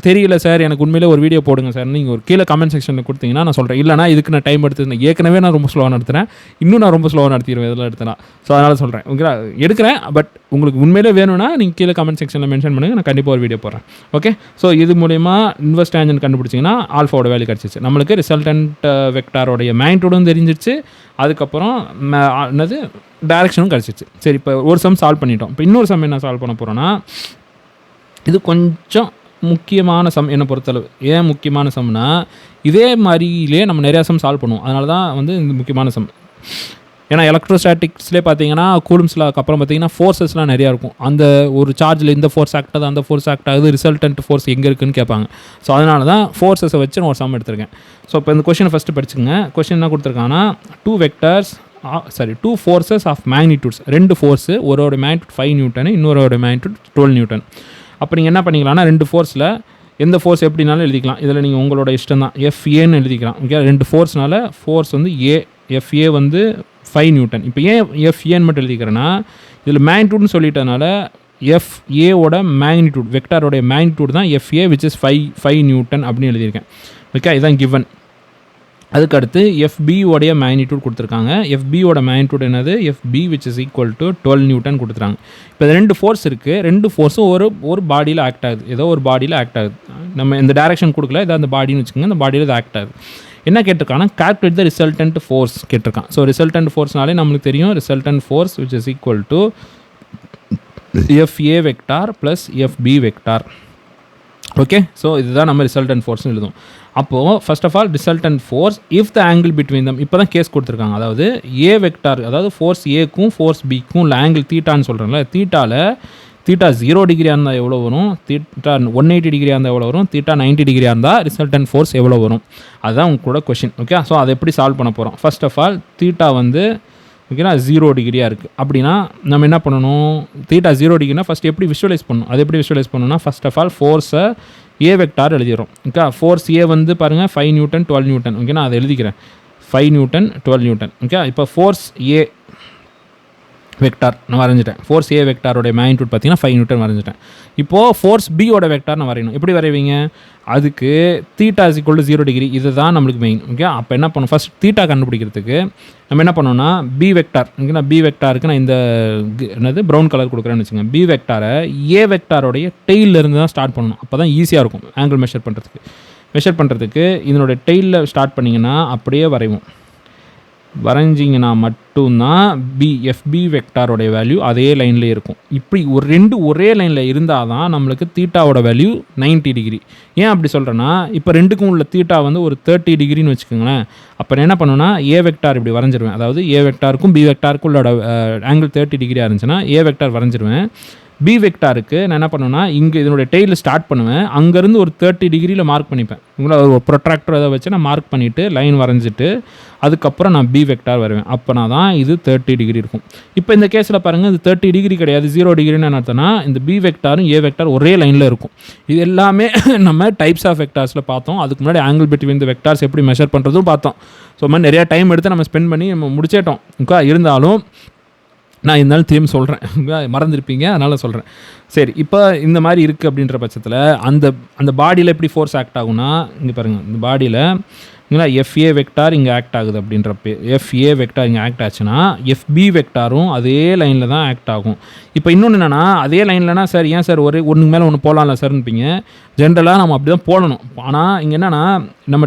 தெரியல சார் எனக்கு உண்மையிலே ஒரு வீடியோ போடுங்க சார், நீங்கள் ஒரு கீழே கமெண்ட் செக்ஷனில் கொடுத்தீங்கன்னா நான் சொல்கிறேன். இல்லைனா இதுக்கு நான் டைம் எடுத்துருந்தேன், ஏற்கனவே நான் ரொம்ப ஸ்லோவாக நடத்துகிறேன், இன்னும் நான் ரொம்ப ஸ்லோவாக நடத்திடுவேன் இதெல்லாம் எடுத்தேன்னா. ஸோ அதனால் சொல்கிறேன், ஓகே எடுக்கிறேன். பட் உங்களுக்கு உண்மையிலே வேணும்னா நீங்கள் கீழே கமெண்ட் செக்ஷனில் மென்ஷன் பண்ணுங்கள், நான் கண்டிப்பாக ஒரு வீடியோ போடுறேன். ஓகே, ஸோ இது மூலயமா இன்வர்ஸ் டேஞ்சன்ட் கண்டுபிடிச்சிங்கன்னா ஆல்ஃபாவோட வேல்யூ கிடச்சிச்சு. நம்மளுக்கு ரிசல்டன்ட் வெக்டாரோடைய மேக்னிட்யூடும் தெரிஞ்சிச்சு, அதுக்கப்புறம் என்னது டைரக்ஷனும் கிடச்சிச்சு. சரி, இப்போ ஒரு சம் சால்வ் பண்ணிட்டோம். இப்போ இன்னொரு சம் என்ன சால்வ் பண்ண போகிறோன்னா, இது கொஞ்சம் முக்கியமான சம் என்னை பொறுத்தளவு. ஏன் முக்கியமான சம்னா, இதே மாதிரிலே நம்ம நிறையா சம் சால்வ் பண்ணுவோம். அதனால தான் வந்து இந்த முக்கியமான சம். ஏன்னா எலக்ட்ரோஸ்டாட்டிக்ஸ்லேயே பார்த்தீங்கன்னா கூலும்ஸில் அப்புறம் பார்த்தீங்கன்னா ஃபோர்ஸஸ்லாம் நிறையா இருக்கும். அந்த ஒரு சார்ஜில் இந்த ஃபோர்ஸ் ஆக்ட் ஆகுது, அந்த ஃபோர்ஸ் ஆக்ட் ஆகுது, ரிசல்டன்ட் ஃபோர்ஸ் எங்கே இருக்குதுன்னு கேட்பாங்க. ஸோ அதனால தான் ஃபோர்ஸஸை வச்சு நான் ஒரு சம் எடுத்திருக்கேன். ஸோ இப்போ இந்த கொஷினை ஃபஸ்ட்டு படிச்சுங்க. கொஷின் என்ன கொடுத்துருக்காங்கன்னா, 2 ஃபோர்ஸஸ் ஆஃப் மேக்னிடியூட்ஸ், 2 ஃபோர்ஸு, ஒருவோட மேக்னிடியூட் 5 நியூட்டன், இன்னொருவோட மேக்னிடியூட் 12 நியூட்டன். அப்போ நீங்கள் என்ன பண்ணிக்கலாம்னா, 2 ஃபோர்ஸில் எந்த ஃபோர்ஸ் எப்படினாலும் எழுதிக்கலாம். இதில் நீங்கள் உங்களோட இஷ்டம் தான், எஃப்ஏன்னு எழுதிக்கலாம். ஓகே, 2 ஃபோர்ஸ்னால ஃபோர்ஸ் வந்து எஃப்ஏ வந்து 5 நியூட்டன். இப்போ ஏன் எஃப்ஏன்னு மட்டும் எழுதிக்கிறேன்னா, இதில் மேக்னிடியூட்னு சொல்லிட்டனால எஃப்ஏவோட மேக்னிடியூட், வெக்டாரோடைய மேக்னிடியூட் தான் எஃப்ஏ விச் இஸ் 5 நியூட்டன் அப்படின்னு எழுதியிருக்கேன். ஓகே, இதுதான் கிவன். அதுக்கடுத்து எஃபியோடைய மேக்னிடியூட் கொடுத்துருக்காங்க. எஃபியோட மேக்னிடியூட் என்னது, FB which is equal to 12 newton கொடுத்துருக்காங்க. இப்போ 2 ஃபோர்ஸ் இருக்குது, 2 ஃபோர்ஸும் ஒரு பாடியில் ஆக்ட் ஆகுது, ஏதோ ஒரு பாடியில் ஆக்ட் ஆகுது. நம்ம இந்த டைரக்ஷன் கொடுக்கல, இதை அந்த பாடின்னு வச்சுக்கோங்க, இந்த பாடியில் இது ஆக்ட் ஆகுது. என்ன கேட்டிருக்காங்கன்னா, கால்குலேட் த ரிசல்டன்ட் ஃபோர்ஸ் கேட்டிருக்கான். ஸோ ரிசல்டன்ட் ஃபோர்ஸ்னாலே நம்மளுக்கு தெரியும், resultant force which is equal to FA vector plus FB vector. Okay, so இதுதான் நம்ம ரிசல்டன்ட் ஃபோர்ஸ்னு எழுதும். அப்போது first of all resultant force if the angle between them, இப்போ தான் கேஸ் கொடுத்துருக்காங்க. அதாவது ஏ வெக்டார், அதாவது ஃபோர்ஸ் ஏக்கும் ஃபோர்ஸ் பிக்கும் உள்ள ஆங்கிள் தீட்டான்னு சொல்கிறேன்ல, தீட்டா 0 டிகிரியாக இருந்தால் எவ்வளோ வரும், தீட்டா 180 டிகிரியாக இருந்தால் எவ்வளோ வரும், தீட்டா 90 டிகிரியாக இருந்தால் ரிசல்டன்ட் ஃபோர்ஸ் எவ்வளோ வரும், அதுதான் உங்களோட கொஷின். ஓகே, ஸோ அதை எப்படி சால்வ் பண்ண போகிறோம். ஃபர்ஸ்ட் ஆஃப் ஆல் தீட்டா வந்து ஓகேனா 0 டிகிரியாக இருக்குது அப்படின்னா நம்ம என்ன பண்ணணும், தீட்டா 0 டிகிரினா ஃபஸ்ட் எப்படி விஷுவலைஸ் பண்ணணும். அது எப்படி விஷுவலைஸ் பண்ணணும்னா ஃபர்ஸ்ட் ஆஃப் ஆல் ஃபோர்ஸை ஏ வெக்டார் எழுதிடுறோம். ஓகே, ஃபோர்ஸ் ஏ வந்து பாருங்கள் 5 நியூட்டன் 12 நியூட்டன். ஓகே, நான் அதை எழுதிக்கிறேன் 5 நியூட்டன் 12 நியூட்டன். ஓகே, இப்போ ஃபோர்ஸ் ஏ வெக்டார் நான் வரைஞ்சிட்டேன். ஃபோர்ஸ் ஏ வெக்டாரோட மேக்னிட்யூட் பார்த்தீங்கன்னா 5 நியூட்டன் வரைஞ்சிட்டேன். இப்போது ஃபோர்ஸ் பியோட வெக்டார் நான் வரையணும். எப்படி வரைவீங்க, அதுக்கு theta is equal to 0 degree, இதுதான் நம்மளுக்கு மெயின். ஓகே, அப்போ என்ன பண்ணணும், ஃபஸ்ட் தீட்டா கண்டுபிடிக்கிறதுக்கு நம்ம என்ன பண்ணோம்னா பி வெக்டார், ஓகேனா பி வெக்டாருக்கு நான் இந்த என்னது ப்ரௌன் கலர் கொடுக்குறேன்னு வச்சுக்கோங்க. பி வெக்டாரை ஏ வெக்டாரோடைய டெய்லிருந்து தான் ஸ்டார்ட் பண்ணணும். அப்போ தான் ஈஸியாக இருக்கும் ஆங்கிள் மெஷர் பண்ணுறதுக்கு. இதனுடைய டெய்லில் ஸ்டார்ட் பண்ணிங்கன்னா அப்படியே வரைஞ்சிங்கன்னா மட்டும்தான் எஃப்பி வெக்டாரோடைய வேல்யூ அதே லைனில் இருக்கும். இப்படி ஒரே லைனில் இருந்தால் தான் நம்மளுக்கு தீட்டாவோட வேல்யூ 90 டிகிரி. ஏன் அப்படி சொல்கிறேன்னா, இப்போ ரெண்டுக்கும் உள்ள தீட்டா வந்து ஒரு 30 டிகிரின்னு வச்சுக்கோங்களேன். அப்போ என்ன பண்ணுன்னா ஏ வெக்டார் இப்படி வரைஞ்சிருவேன். அதாவது ஏ வெக்டாருக்கும் பி வெக்டாருக்கும் உள்ள ஆங்கிள் 30 டிகிரியாக இருந்துச்சுன்னா ஏ வெக்டார் வரைஞ்சிருவேன். பி வெக்டாருக்கு நான் என்ன பண்ணுவேன்னா இங்கே இதனுடைய டெய்லில் ஸ்டார்ட் பண்ணுவேன். அங்கேருந்து ஒரு 30 டிகிரியில் மார்க் பண்ணிப்பேன். உங்களை ஒரு ப்ரொட்ராக்டர் அதை வச்சு நான் மார்க் பண்ணிவிட்டு லைன் வரைஞ்சிட்டு அதுக்கப்புறம் நான் பி வெக்டார் வருவேன். அப்போனா தான் இது 30 டிகிரி இருக்கும். இப்போ இந்த கேஸில் பாருங்கள், இது 30 டிகிரி கிடையாது, 0 டிகிரின்னு என்ன அர்த்தம்னா இந்த பி வெக்டாரும் ஏ வெக்டார் ஒரே லைனில் இருக்கும். இது எல்லாமே நம்ம டைப்ஸ் ஆஃப் வெக்டார்ஸில் பார்த்தோம். அதுக்கு முன்னாடி ஆங்கிள் பிட்வீன் த வெக்டார்ஸ் எப்படி மெஷர் பண்ணுறதும் பார்த்தோம். ஸோ மாதிரி நிறையா டைம் எடுத்து நம்ம ஸ்பெண்ட் பண்ணி நம்ம முடிச்சிட்டோம். ஓகே, இருந்தாலும் நான் இருந்தாலும் திரும்பி சொல்கிறேன், மறந்துருப்பீங்க அதனால் சொல்கிறேன். சரி, இப்போ இந்த மாதிரி இருக்குது அப்படின்ற பட்சத்தில் அந்த பாடியில் எப்படி ஃபோர்ஸ் ஆக்ட் ஆகும்னா, இங்கே பாருங்கள், இந்த பாடியில் இங்கே எஃப்ஏ வெக்டார் இங்கே ஆக்ட் ஆகுது அப்படின்றப்ப எஃப்ஏ வெக்டார் இங்கே ஆக்ட் ஆச்சுன்னா எஃப்பி வெக்டாரும் அதே லைனில் தான் ஆக்ட் ஆகும். இப்போ இன்னொன்று என்னென்னா, அதே லைன்லனா சார் ஏன் சார் ஒன்றுக்கு மேலே ஒன்று போகலாம்ல சார்னுப்பீங்க. ஜென்ரலாக நம்ம அப்படி தான் போடணும். ஆனால் இங்கே என்னென்னா நம்ம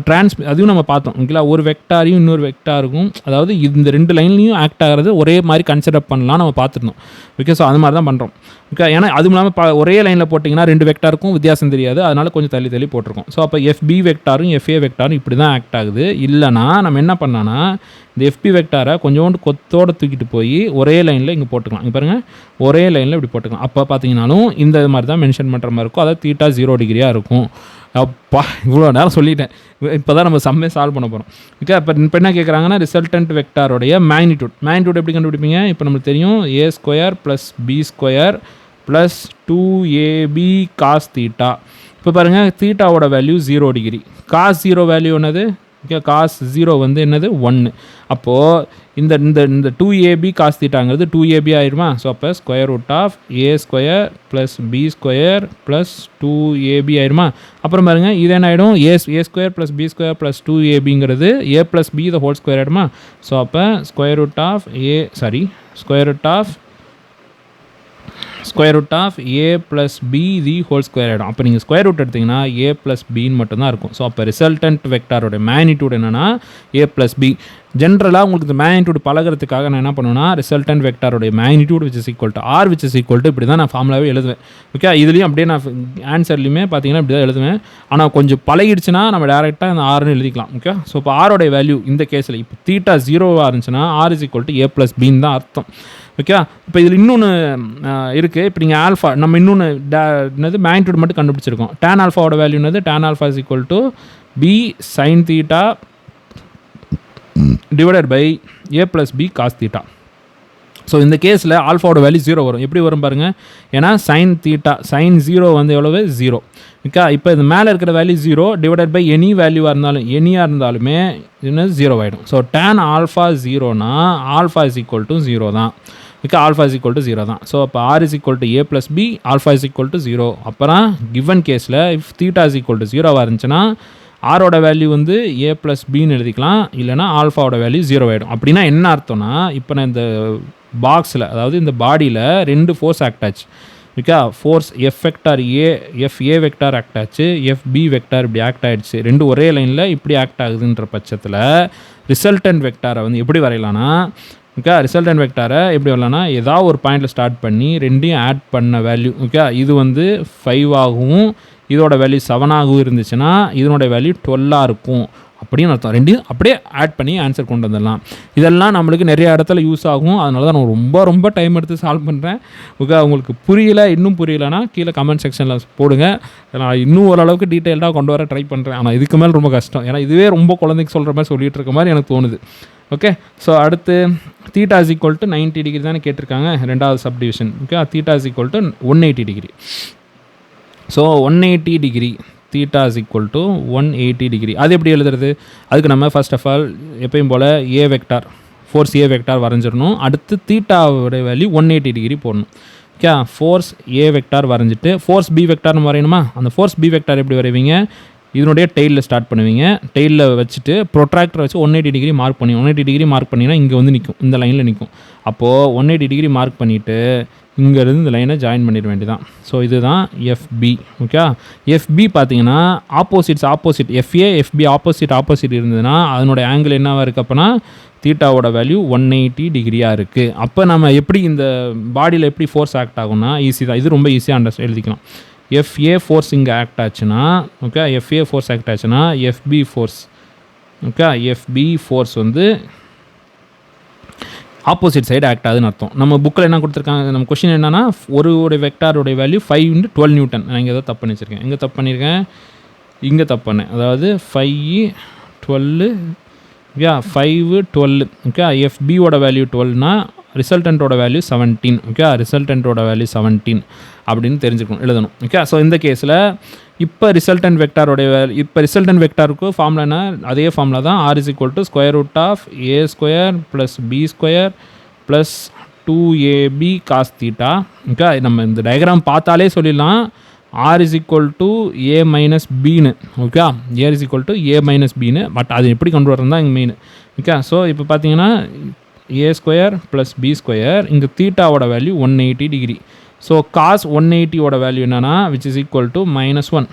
அதுவும் நம்ம பார்த்தோம். ஓகேங்களா, ஒரு வெக்டாரையும் இன்னொரு வெக்டாருக்கும், அதாவது இந்த 2 லைன்லையும் ஆக்ட் ஆகிறது ஒரே மாதிரி கன்சிடர் பண்ணலாம் நம்ம பார்த்துருந்தோம். ஓகே, ஸோ அது மாதிரி தான் பண்ணுறோம். ஓகே, ஏன்னா அதுவும் இல்லாமல் ஒரே லைனில் போட்டிங்கன்னா 2 வெக்டாருக்கும் வித்தியாசம் தெரியாது. அதனால் கொஞ்சம் தள்ளி போட்டிருக்கோம். ஸோ அப்போ எஃப்பி வெக்டாரும் எஃப்ஏ வெக்டாரும் இப்படி தான் ஆக்ட் ஆகுது. இல்லைனா நம்ம என்ன பண்ணான்னா இந்த எஃப்பி வெக்டாரை கொஞ்சோண்டு கொத்தோடு தூக்கிட்டு போய் ஒரே லைனில் இங்கே போட்டுக்கலாம். இங்கே பாருங்கள், ஒரே லைனில் இப்படி போட்டுக்கலாம். அப்போ பார்த்தீங்கன்னாலும் இந்த மாதிரி தான் மென்ஷன் பண்ணுற மாதிரி இருக்கும். அதாவது தீட்டா 0 டிகிரியாக இருக்கும். அப்பா, இவ்வளோ நேரம் சொல்லிட்டேன். இப்போ தான் நம்ம சம்மே சால்வ் பண்ண போகிறோம். ஓகே, இப்போ என்ன கேட்குறாங்கன்னா ரிசல்டன்ட் வெக்டாரோடைய மேக்னிட்யூட் எப்படி கண்டுபிடிப்பீங்க. இப்போ நம்மளுக்கு தெரியும் a square plus B square plus 2ab cos theta. இப்போ பாருங்கள், தீட்டாவோட வேல்யூ 0 டிகிரி, காஸ் 0 வேல்யூ என்னது, ஓகே, காஸ் 0 வந்து என்னது 1. அப்போது இந்த 2ab காஸ் தீட்டாங்கிறது 2ab ஆயிடுமா. ஸோ அப்போ square root of A square plus B square plus 2ab ஆயிடுமா. அப்புறம் பாருங்கள், இது என்ன ஆகிடும், A square plus B square plus 2abங்கிறது A plus B the whole square ஆகிடுமா. ஸோ அப்போ square root of a plus B the whole square ஆகிடும். அப்போ நீங்கள் ஸ்கொயர் ரூட் எடுத்திங்கன்னா a ப்ளஸ் பின்னு மட்டும்தான் இருக்கும். ஸோ அப்போ ரிசல்டன்ட் வெக்டாரோட மேக்னிட்யூட் என்னென்னா a ப்ளஸ் பி. ஜென்ரலாக உங்களுக்கு இந்த மேக்னிட்யூட் பழகிறதுக்காக நான் என்ன பண்ணுவேன்னா ரிசல்டன்ட் வெக்டாரோடைய magnitude which is equal to R which is equal to இப்படி தான் நான் ஃபார்முலாவே எழுதுவேன். ஓகே, இதுலேயும் அப்படியே நான் ஆன்சர்லையுமே பார்த்தீங்கன்னா இப்படி தான் எழுதுவேன். ஆனால் கொஞ்சம் பழகிடுச்சுன்னா நம்ம டேரெக்டாக அந்த ஆர்னு எழுதிக்கலாம். ஓகே, ஸோ இப்போ ஆரோடைய வேல்யூ இந்த கேஸில் இப்போ தீட்டா 0வாக இருந்துச்சுன்னா R is equal to a plus பின்னு தான் அர்த்தம். ஓகே, இப்போ இதில் இன்னொன்று இருக்குது. இப்போ நீங்கள் ஆல்ஃபா நம்ம இன்னொன்று என்னது மேக்னிட்யூட் மட்டும் கண்டுபிடிச்சிருக்கோம். tan ஆல்ஃபாவோட வேல்யூ என்னது, tan alpha is equal to B sine theta divided by A plus B cos theta. So இந்த கேஸில் ஆல்ஃபாவோட வேல்யூ 0 வரும். எப்படி வரும் பாருங்கள், ஏன்னா சைன் 0 வந்து எவ்வளவு 0. ஓகே, இப்போ இது மேலே இருக்கிற வேல்யூ 0 டிவைடட் பை எனி வேல்யூவாக இருந்தாலுமே என்ன 0 ஆகிடும். ஸோ tan ஆல்ஃபா 0னா ஆல்ஃபா இஸ் ஈக்குவல் டு 0 தான். Okay, alpha is equal to 0 தான். ஸோ அப்போ R is equal to A plus B, alpha is equal to 0. அப்புறம் கிவன் கேஸில் if theta is equal to 0வாக இருந்துச்சுன்னா ஆரோட வேல்யூ வந்து ஏ ப்ளஸ் பின்னு எழுதிக்கலாம். இல்லைனா ஆல்ஃபாவோட வேல்யூ 0 ஆகிடும். அப்படின்னா என்ன அர்த்தம்னா, இப்போ நான் இந்த பாக்ஸில், அதாவது இந்த பாடியில் 2 ஃபோர்ஸ் ஆக்ட் ஆச்சு. ஓகே, ஃபோர்ஸ் எஃப் வெக்டார் ஏ வெக்டார் ஆக்ட் ஆச்சு, எஃப்பி வெக்டார் இப்படி ஆக்ட் ஆகிடுச்சு. 2 ஒரே லைனில் இப்படி ஆக்ட் ஆகுதுன்ற பட்சத்தில் ரிசல்டன்ட் வெக்டாரை வந்து எப்படி வரையலான்னா, ஓகே, ரிசல்டன்ட் வெக்டாரை எப்படி வரலாம்னா ஏதாவது ஒரு பாயிண்டில் ஸ்டார்ட் பண்ணி 2யும் ஆட் பண்ண வேல்யூ. ஓகே, இது வந்து 5 ஆகவும் இதோட வேல்யூ 7ஆகவும் இருந்துச்சுன்னா இதனோட வேல்யூ 12ஆக இருக்கும் அப்படின்னு அர்த்தம். ரெண்டையும் அப்படியே ஆட் பண்ணி ஆன்சர் கொண்டு வந்துடலாம். இதெல்லாம் நம்மளுக்கு நிறைய இடத்துல யூஸ் ஆகும். அதனால தான் நான் ரொம்ப டைம் எடுத்து சால்வ் பண்ணுறேன். ஓகே, உங்களுக்கு இன்னும் புரியலைன்னா கீழே கமெண்ட் செக்ஷனில் போடுங்க. நான் இன்னும் ஓரளவுக்கு டீட்டெயில்டாக கொண்டு வர ட்ரை பண்ணுறேன். ஆனால் இதுக்கு மேலே ரொம்ப கஷ்டம். ஏன்னா இதுவே ரொம்ப குழந்தைக்கு சொல்கிற மாதிரி சொல்லிகிட்டு இருக்க மாதிரி எனக்கு தோணுது. ஓகே, ஸோ அடுத்து theta is equal to 90 degree தானே கேட்டிருக்காங்க, ரெண்டாவது subdivision. Okay, theta is equal to 180 degree. So 180 degree theta is equal to 180 degree. அது எப்படி எழுதுறது? அதுக்கு நம்ம ஃபர்ஸ்ட் ஆஃப் ஆல் எப்பயும் போல் ஏ வெக்டார், ஃபோர்ஸ் ஏ வெக்டார் வரைஞ்சிடணும். அடுத்து தீட்டாவோட வேல்யூ 180 டிகிரி போடணும். ஓகே, ஃபோர்ஸ் ஏ வெக்டார் வரைஞ்சிட்டு ஃபோர்ஸ் பி வெக்டார்னு வரையணுமா? அந்த ஃபோர்ஸ் பி வெக்டார் எப்படி வரைவீங்க? இதனுடைய டெயிலில் ஸ்டார்ட் பண்ணுவீங்க. டெயிலில் வச்சுட்டு ப்ரொட்ராக்டர் வச்சு 180 டிகிரி மார்க் பண்ணி 180 டிகிரி மார்க் பண்ணிங்கன்னா இங்கே வந்து நிற்கும், இந்த லைனில் நிற்கும். அப்போது 180 டிகிரி மார்க் பண்ணிவிட்டு இங்கேருந்து இந்த லைனை ஜாயின் பண்ணிட வேண்டியதான். ஸோ இதுதான் எஃப்பி. ஓகே, எஃப்பி பார்த்தீங்கன்னா ஆப்போசிட் எஃப்ஏ எஃப்பி ஆப்போசிட் இருந்ததுன்னா அதனோட ஆங்கிள் என்னவாக இருக்குது? அப்போனா தீட்டாவோட வேல்யூ 180 டிகிரியாக இருக்குது. அப்போ நம்ம எப்படி இந்த பாடியில் எப்படி ஃபோர்ஸ் ஆக்ட் ஆகும்னா ஈஸி தான். இது ரொம்ப ஈஸியாக எழுதிக்கலாம். எஃப்ஏ ஃபோர்ஸ் இங்கே ஆக்ட் ஆச்சுன்னா, ஓகே, எஃப்ஏ ஃபோர்ஸ் ஆக்ட் ஆச்சுன்னா FP force, okay, FP force வந்து ஆப்போசிட் சைடு ஆக்ட் ஆகுதுன்னு அர்த்தம். நம்ம புக்கில் என்ன கொடுத்துருக்காங்க, நம்ம கொஸ்டின் என்னன்னா ஒரு வெக்டாரோடைய வேல்யூ 5 × 12 நியூட்டன். நான் இங்கே ஏதாவது தப்பு பண்ணியிருக்கேன். இங்கே தப்பு பண்ணியிருக்கேன், இங்கே தப்பு பண்ணேன். அதாவது 5 12 5 12. ஓகே, எஃப்பியோட வேல்யூ 12னா ரிசல்டன்ட்டோட வேல்யூ 17. ஓகே, ரிசல்டன்ட்டோட வேல்யூ 17 அப்படின்னு தெரிஞ்சுக்கணும், எழுதணும். ஓகே, ஸோ இந்த கேஸில் இப்போ ரிசல்டன்ட் வெக்டாருக்கு ஃபார்முலா என்ன? அதே ஃபார்முலா தான். R = √A² + B² + 2AB cos θ. Okay, நம்ம இந்த டயக்ராம் பார்த்தாலே சொல்லிடலாம் R = A - Bன்னு. ஓகே, R = A - Bன்னு. பட் அது எப்படி கொண்டு வரணும் தான் இங்கே மெயின். ஓகே, ஸோ இப்போ பார்த்தீங்கன்னா A² + B², இங்கே தீட்டாவோட வேல்யூ 180 டிகிரி. ஸோ காஸ் 180யோட வேல்யூ என்னன்னா விச் இஸ் ஈக்குவல் டு -1.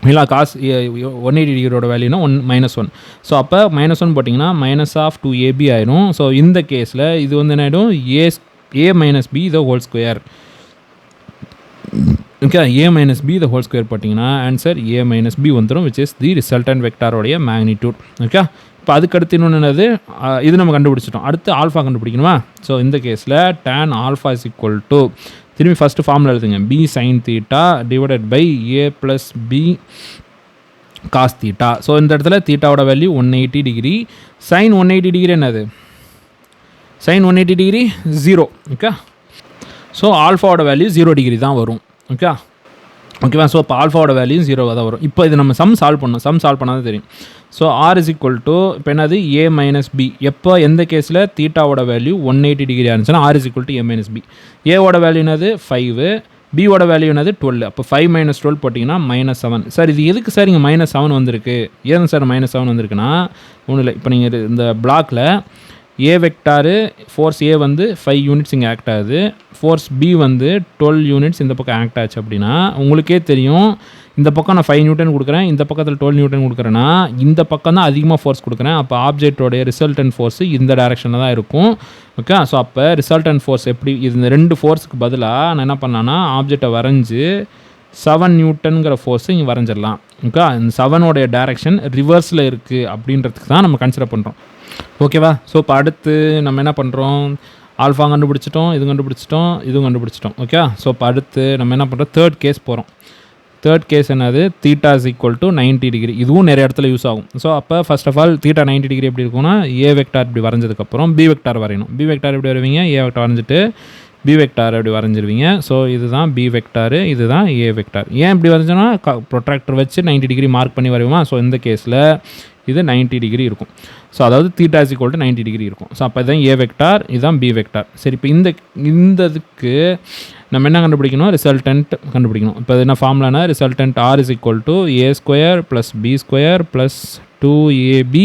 இல்லை, காஸ் 180 டிகிரியோட வேல்யூனா -1. ஸோ அப்போ -1 போட்டிங்கன்னா -2AB ஆயிடும். ஸோ இந்த கேஸில் இது வந்து என்ன ஆகிடும்? A - B the whole square. Okay, A - B the whole square போட்டிங்கன்னா ஆன்சர் A - B வந்துடும், விச் இஸ் தி ரிசல்டன்ட் வெக்டாரோடைய மேக்னிடியூட். ஓகே, இப்போ அதுக்கடுத்து இன்னொன்று என்னது? இது நம்ம கண்டுபிடிச்சிட்டோம். அடுத்து ஆல்ஃபா கண்டுபிடிக்கணுமா? ஸோ இந்த கேஸில் tan α = திரும்பி ஃபஸ்ட்டு ஃபார்முலா எழுதுங்க. B sin θ / A + B cos θ. So இந்த இடத்துல தீட்டாவோட வேல்யூ 180 டிகிரி. சைன் 180 டிகிரி என்னது? Sine 180 degree 0. ஓகே, ஸோ ஆல்ஃபாவோட வேல்யூ 0 டிகிரி தான் வரும். ஓகேவா? ஸோ இப்போ ஆல்ஃபாவோட வேல்யூ 0 தான் வரும். இப்போ இது நம்ம சம் சால்வ் பண்ணால் தான் தெரியும். ஸோ R = இப்போ என்னது? A - B. எப்போ எந்த கேஸில் தீட்டாவோட வேல்யூ 180 டிகிரி இருந்துச்சுன்னா R = A - B. ஏவோட வேல்யூ என்னது? 5. பியோட வேல்யூ என்னது? 12. அப்போ 5 - 12 போட்டிங்கன்னா -7. சார் இது எதுக்கு சார் இங்கே -7 வந்திருக்கு? ஏன் சார் -7 வந்திருக்குன்னா ஒன்றும் இல்லை. இப்போ நீங்கள் இந்த பிளாக்கில் ஏ வெக்டாரு ஃபோர்ஸ் ஏ வந்து 5 யூனிட்ஸ் இங்கே ஆக்ட் ஆகுது, ஃபோர்ஸ் பி வந்து 12 யூனிட்ஸ் இந்த பக்கம் ஆக்ட் ஆச்சு அப்படின்னா உங்களுக்கே தெரியும், இந்த பக்கம் நான் 5 நியூட்டன் கொடுக்குறேன், இந்த பக்கத்தில் 12 நியூட்டன் கொடுக்குறேன்னா இந்த பக்கம் தான் அதிகமாக ஃபோர்ஸ் கொடுக்குறேன். அப்போ ஆப்ஜெக்டோடைய ரிசல்டன்ட் ஃபோர்ஸ் இந்த டைரெக்ஷனில் தான் இருக்கும். ஓகே, ஸோ அப்போ ரிசல்டன்ட் ஃபோர்ஸ் எப்படி இந்த 2 ஃபோர்ஸுக்கு பதிலாக நான் என்ன பண்ணேன்னா ஆப்ஜெக்டை வரைஞ்சி 7 நியூட்டனுங்கிற ஃபோர்ஸு இங்கே வரைஞ்சிடலாம். ஓகே, இந்த 7ஓடைய டைரெக்ஷன் ரிவர்ஸில் இருக்குது அப்படின்றதுக்கு தான் நம்ம கன்சிடர் பண்ணுறோம். ஓகேவா? ஸோ இப்போ அடுத்து நம்ம என்ன பண்ணுறோம்? ஆல்ஃபா கண்டுபிடிச்சிட்டோம், இதுவும் கண்டுபிடிச்சிட்டோம். ஓகே, ஸோ இப்போ அடுத்து நம்ம என்ன பண்ணுறோம்? தேர்ட் கேஸ் போகிறோம். தேர்ட் கேஸ் என்னது? Theta is equal to 90 degree. இதுவும் நிறைய இடத்துல யூஸ் ஆகும். ஸோ அப்போ first of all theta 90 degree எப்படி இருக்கும்னா ஏ வெக்டார் இப்படி வரைஞ்சதுக்கப்புறம் பி வெக்டார் வரையணும். பி வெக்டார் எப்படி வரைவீங்க? ஏ வெக்டார் வரைஞ்சிட்டு பி வெக்டார் அப்படி வரைஞ்சிருவீங்க. ஸோ இதுதான் பி வெக்டாரு, இதுதான் ஏ வெக்டார். ஏன் இப்படி வரைஞ்சோன்னா ப்ரொட்ராக்டர் வச்சு 90 டிகிரி மார்க் பண்ணி வரைவோமா? ஸோ இந்த கேஸில் இது 90 டிகிரி இருக்கும். ஸோ அதாவது theta is equal to 90 degree இருக்கும். ஸோ அப்போ இதுதான் ஏ வெக்டார், இதுதான் பி வெக்டார். சரி, இப்போ இதுக்கு நம்ம என்ன கண்டுபிடிக்கணும்? ரிசல்டன்ட் கண்டுபிடிக்கணும். இப்போ என்ன ஃபார்முலானா resultant R is equal to A² + B² + 2AB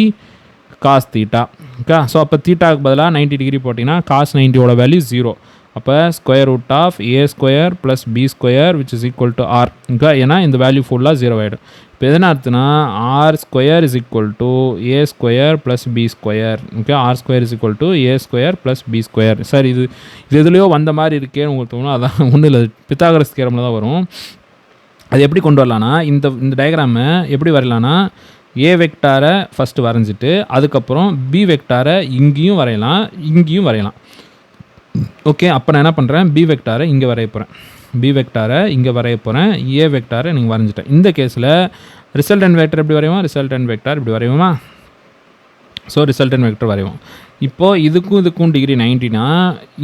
cos θ. Okay, so அப்போ தீட்டாவுக்கு பதிலாக 90 டிகிரி போட்டிங்கன்னா cos 90ஓட வேல்யூ 0. அப்போ √A² + B² which is equal to R. Okay, ஏன்னா இந்த வேல்யூ ஃபுல்லாக 0 ஆகிடும். இப்போ எதுனா அர்த்தம்னா R² is equal to A² + B². Okay, R² is equal to A² + B². Sir இது எதுலையோ வந்த மாதிரி இருக்கேன்னு உங்களுக்கு தோணும். அதான் ஒன்றும் இல்லை, பித்தாகரஸ் தியரமில் தான் வரும். அது எப்படி கொண்டு வரலான்னா இந்த டயக்ராமை எப்படி வரையலான்னா ஏ வெக்டாரை ஃபஸ்ட்டு வரைஞ்சிட்டு அதுக்கப்புறம் பி வெக்டாரை இங்கேயும் வரையலாம் இங்கேயும் வரையலாம். ஓகே, அப்போ நான் என்ன பண்ணுறேன், பி வெக்டாரை இங்கே வரைய போகிறேன், பி வெக்டாரை இங்கே வரைய போகிறேன், ஏ வெக்டாரை நீங்கள் வரைஞ்சிட்டேன். இந்த கேஸில் ரிசல்டன்ட் வெக்டர் எப்படி வரைவோம், ரிசல்டன்ட் வெக்டார் இப்படி வரைவோமா. ஸோ ரிசல்டன்ட் வெக்டர் வரைவோம். இப்போது இதுக்கும் டிகிரி 90னா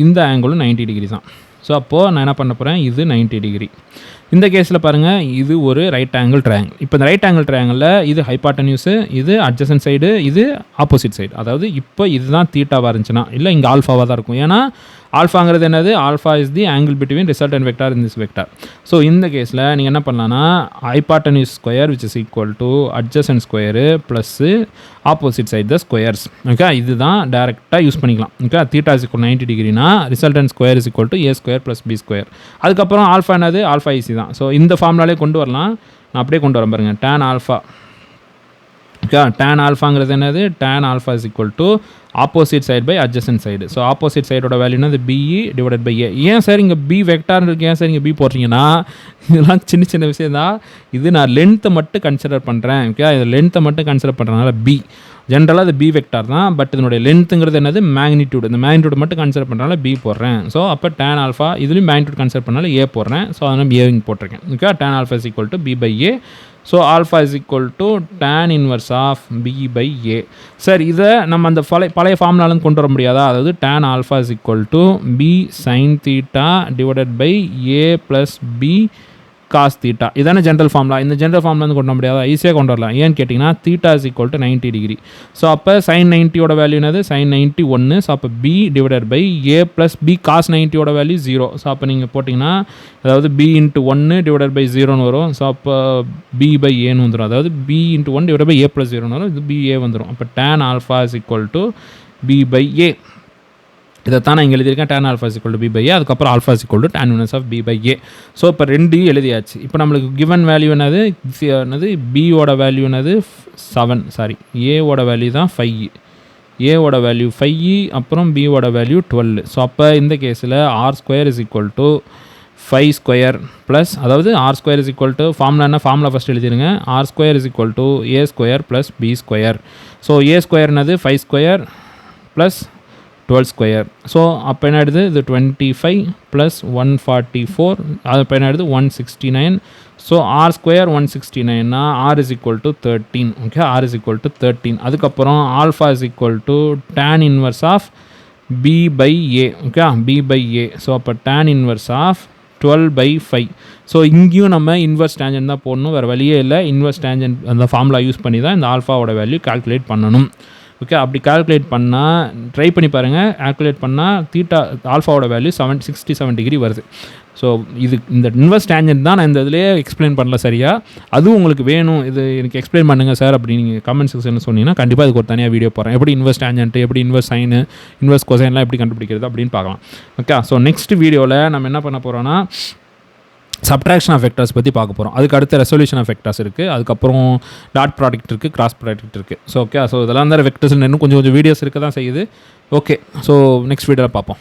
இந்த ஆங்கிளும் 90 டிகிரி தான். ஸோ அப்போது நான் என்ன பண்ண போகிறேன், இது 90 டிகிரி. இந்த கேஸில் பாருங்கள், இது ஒரு ரைட் ஆங்கிள் ட்ரையாங்கிள். இப்போ இந்த ரைட் ஆங்கிள் ட்ரையாங்கிளில் இது ஹைபாட்டன்யூஸு, இது அட்ஜசன்ட் சைடு, இது ஆப்போசிட் சைடு. அதாவது இப்போ இதுதான் தீட்டாவாக இருந்துச்சுன்னா, இல்லை இங்கே ஆல்ஃபாவாக தான் இருக்கும். ஏன்னா ஆல்ஃபாங்கிறது என்னது, alpha is the angle between resultant vector in this vector. So இந்த கேஸில் நீங்கள் என்ன பண்ணலான்னா hypotenuse square which is equal to adjacent square plus opposite side the squares. Okay, இதுதான் டேரெக்டாக யூஸ் பண்ணிக்கலாம். ஓகே, தீட்டா இஸ் ஈக்குவல் 90 டிகிரினா resultant square is equal to A square plus B square. அதுக்கப்புறம் ஆல்ஃபா என்னது, ஆல்ஃபா ஈஸி தான். So இந்த ஃபார்முலாலே கொண்டு வரலாம். நான் அப்படியே கொண்டு வரேன் பாருங்கள், tan ஆல்ஃபா. ஓகே, tan ஆல்ஃபாங்கிறது என்னது, tan alpha is equal to opposite side by adjacent side. So opposite சைடோட வேல்யூனா அது பிஇ டிவைடட் பை ஏ. ஏன் சார் இங்கே பி வெக்டார்னு இருக்கு, ஏன் சார் இங்கே பி போடுறீங்கன்னா இதெல்லாம் சின்ன விஷயம் தான். இது நான் லென்த்தை மட்டும் கன்சிடர் பண்ணுறேன். ஓகே, இது லென்த்தை மட்டும் கன்சிடர் பண்ணுறதுனால பி ஜென்ரலாக அது பி வெக்டார் தான். பட் இதனுடைய லென்த்துங்கிறது என்னது, மேக்னிடியூட். இந்த மேக்னிடியூட் மட்டும் கன்சிடர் பண்ணுறதுனால பி போடுறேன். ஸோ அப்போ tan ஆல்ஃபா இதுலேயும் மேக்னிடியூட் கன்சிடர் பண்ணால ஏ போடுறேன். ஸோ அதனால் ஏ இங்கே போட்டிருக்கேன். Okay, tan alpha is equal to B by A. So alpha is equal to tan inverse of B by A. Sir இதை நம்ம அந்த பழைய ஃபார்முலாலும் கொண்டு வர முடியாதா, அதாவது tan alpha is equal to B sine theta divided by A plus B cos theta. இதான general formula. இந்த ஜென்ரல் ஃபார்முலா வந்து கொண்டு வர முடியாதா, ஈஸியாக கொண்டு வரலாம். ஏன்னு கேட்டிங்கன்னா theta is equal to 90 degree. So அப்போ சைன் 90யோட வேல்யூ என்னது, சைன் 90 1. ஸோ அப்போ B divided by A plus B cos 90யோட வேல்யூ 0. ஸோ அப்போ நீங்கள் போட்டிங்கன்னா அதாவது பி இன்ட்டு 1 டிவைடட் பை 0ன்னு வரும். ஸோ அப்போ பி பை ஏன்னு வந்துடும். அதாவது B into 1 divide by A plus 0ன்னு வரும். இது பி ஏ வந்துடும். அப்போ tan alpha is equal to B by A. இதைத்தான் நான் இங்கே எழுதியிருக்கேன், tan alpha is equal to B by A. அதுக்கப்புறம் alpha is equal to tan inverse of B by A. So இப்போ ரெண்டையும் எழுதியாச்சு. இப்போ நம்மளுக்கு கிவன் வேல்யூ என்னது பியோட வேல்யூ என்னது 7, சாரி ஏவோட வேல்யூ தான் 5, ஏவோட வேல்யூ 5, அப்புறம் பியோட வேல்யூ 12. ஸோ அப்போ இந்த கேஸில் R square is equal to 5 square plus, அதாவது R square is equal to formula என்ன, ஃபார்முலா ஃபஸ்ட் எழுதிருங்க. R square is equal to A square plus B square. So A square என்னது 5 square plus 12 square. So அப்போ என்ன ஆகிடுது, இது 25 plus 144, அது இப்போ என்ன ஆகிடுது 169. ஸோ ஆர் ஸ்கொயர் 169னா R is equal to 13. Okay, R is equal to 13. அதுக்கப்புறம் alpha is equal to tan inverse of B by A. Okay, B by A. So அப்போ tan இன்வர்ஸ் ஆஃப் 12/5. ஸோ இங்கேயும் நம்ம inverse tangent தான் போடணும், வேறு வழியே இல்லை. இன்வர்ஸ் டேஞ்சன்ட் அந்த ஃபார்முலா யூஸ் பண்ணி தான் இந்த ஆல்ஃபாவோட வேல்யூ கால்குலேட் பண்ணணும். ஓகே, அப்படி கால்குலேட் பண்ணால் ட்ரை பண்ணி பாருங்கள். கால்குலேட் பண்ணால் தீட்டா ஆல்ஃபாவோட வேல்யூ 67 டிகிரி வருது. ஸோ இது இந்த இன்வர்ஸ் டேஞ்சன்ட் தான் நான் இந்த இதிலே எக்ஸ்பிளைன் பண்ணல சரியா. அதுவும் உங்களுக்கு வேணும், இது எனக்கு எக்ஸ்பிளைன் பண்ணுங்கள் சார் அப்படி நீங்கள் கமெண்ட் செக்ஷனில் சொன்னீங்கன்னா கண்டிப்பாக அதுக்கு ஒரு தனியாக வீடியோ போகிறேன். எப்படி இன்வர்ஸ் டேஞ்சன்ட், எப்படி இன்வர்ஸ் சைனு, இன்வர்ஸ் கொசைன்லாம் எப்படி கண்டுபிடிக்கிறது அப்படின்னு பார்க்கலாம். ஓகே, ஸோ நெக்ஸ்ட் வீடியோவில் நம்ம என்ன பண்ண போகிறோன்னா சப்ட்ராக்ஷன் ஆஃப் வெக்டர்ஸ் பற்றி பார்க்க போகிறோம். அதுக்கு அடுத்த ரெசல்யூஷன் ஆஃப் வெக்டர்ஸ் இருக்குது, அதுக்கப்புறம் டாட் ப்ராடக்ட் இருக்குது, கிராஸ் ப்ராடக்ட் இருக்குது. ஸோ ஓகே, ஸோ இதெல்லாம் தான் வெக்டர்ஸ் இன்னும் கொஞ்சம் வீடியோஸ் இருக்க தான் செய்யுது. ஓகே, ஸோ நெக்ஸ்ட் வீடியோவில் பார்ப்போம்.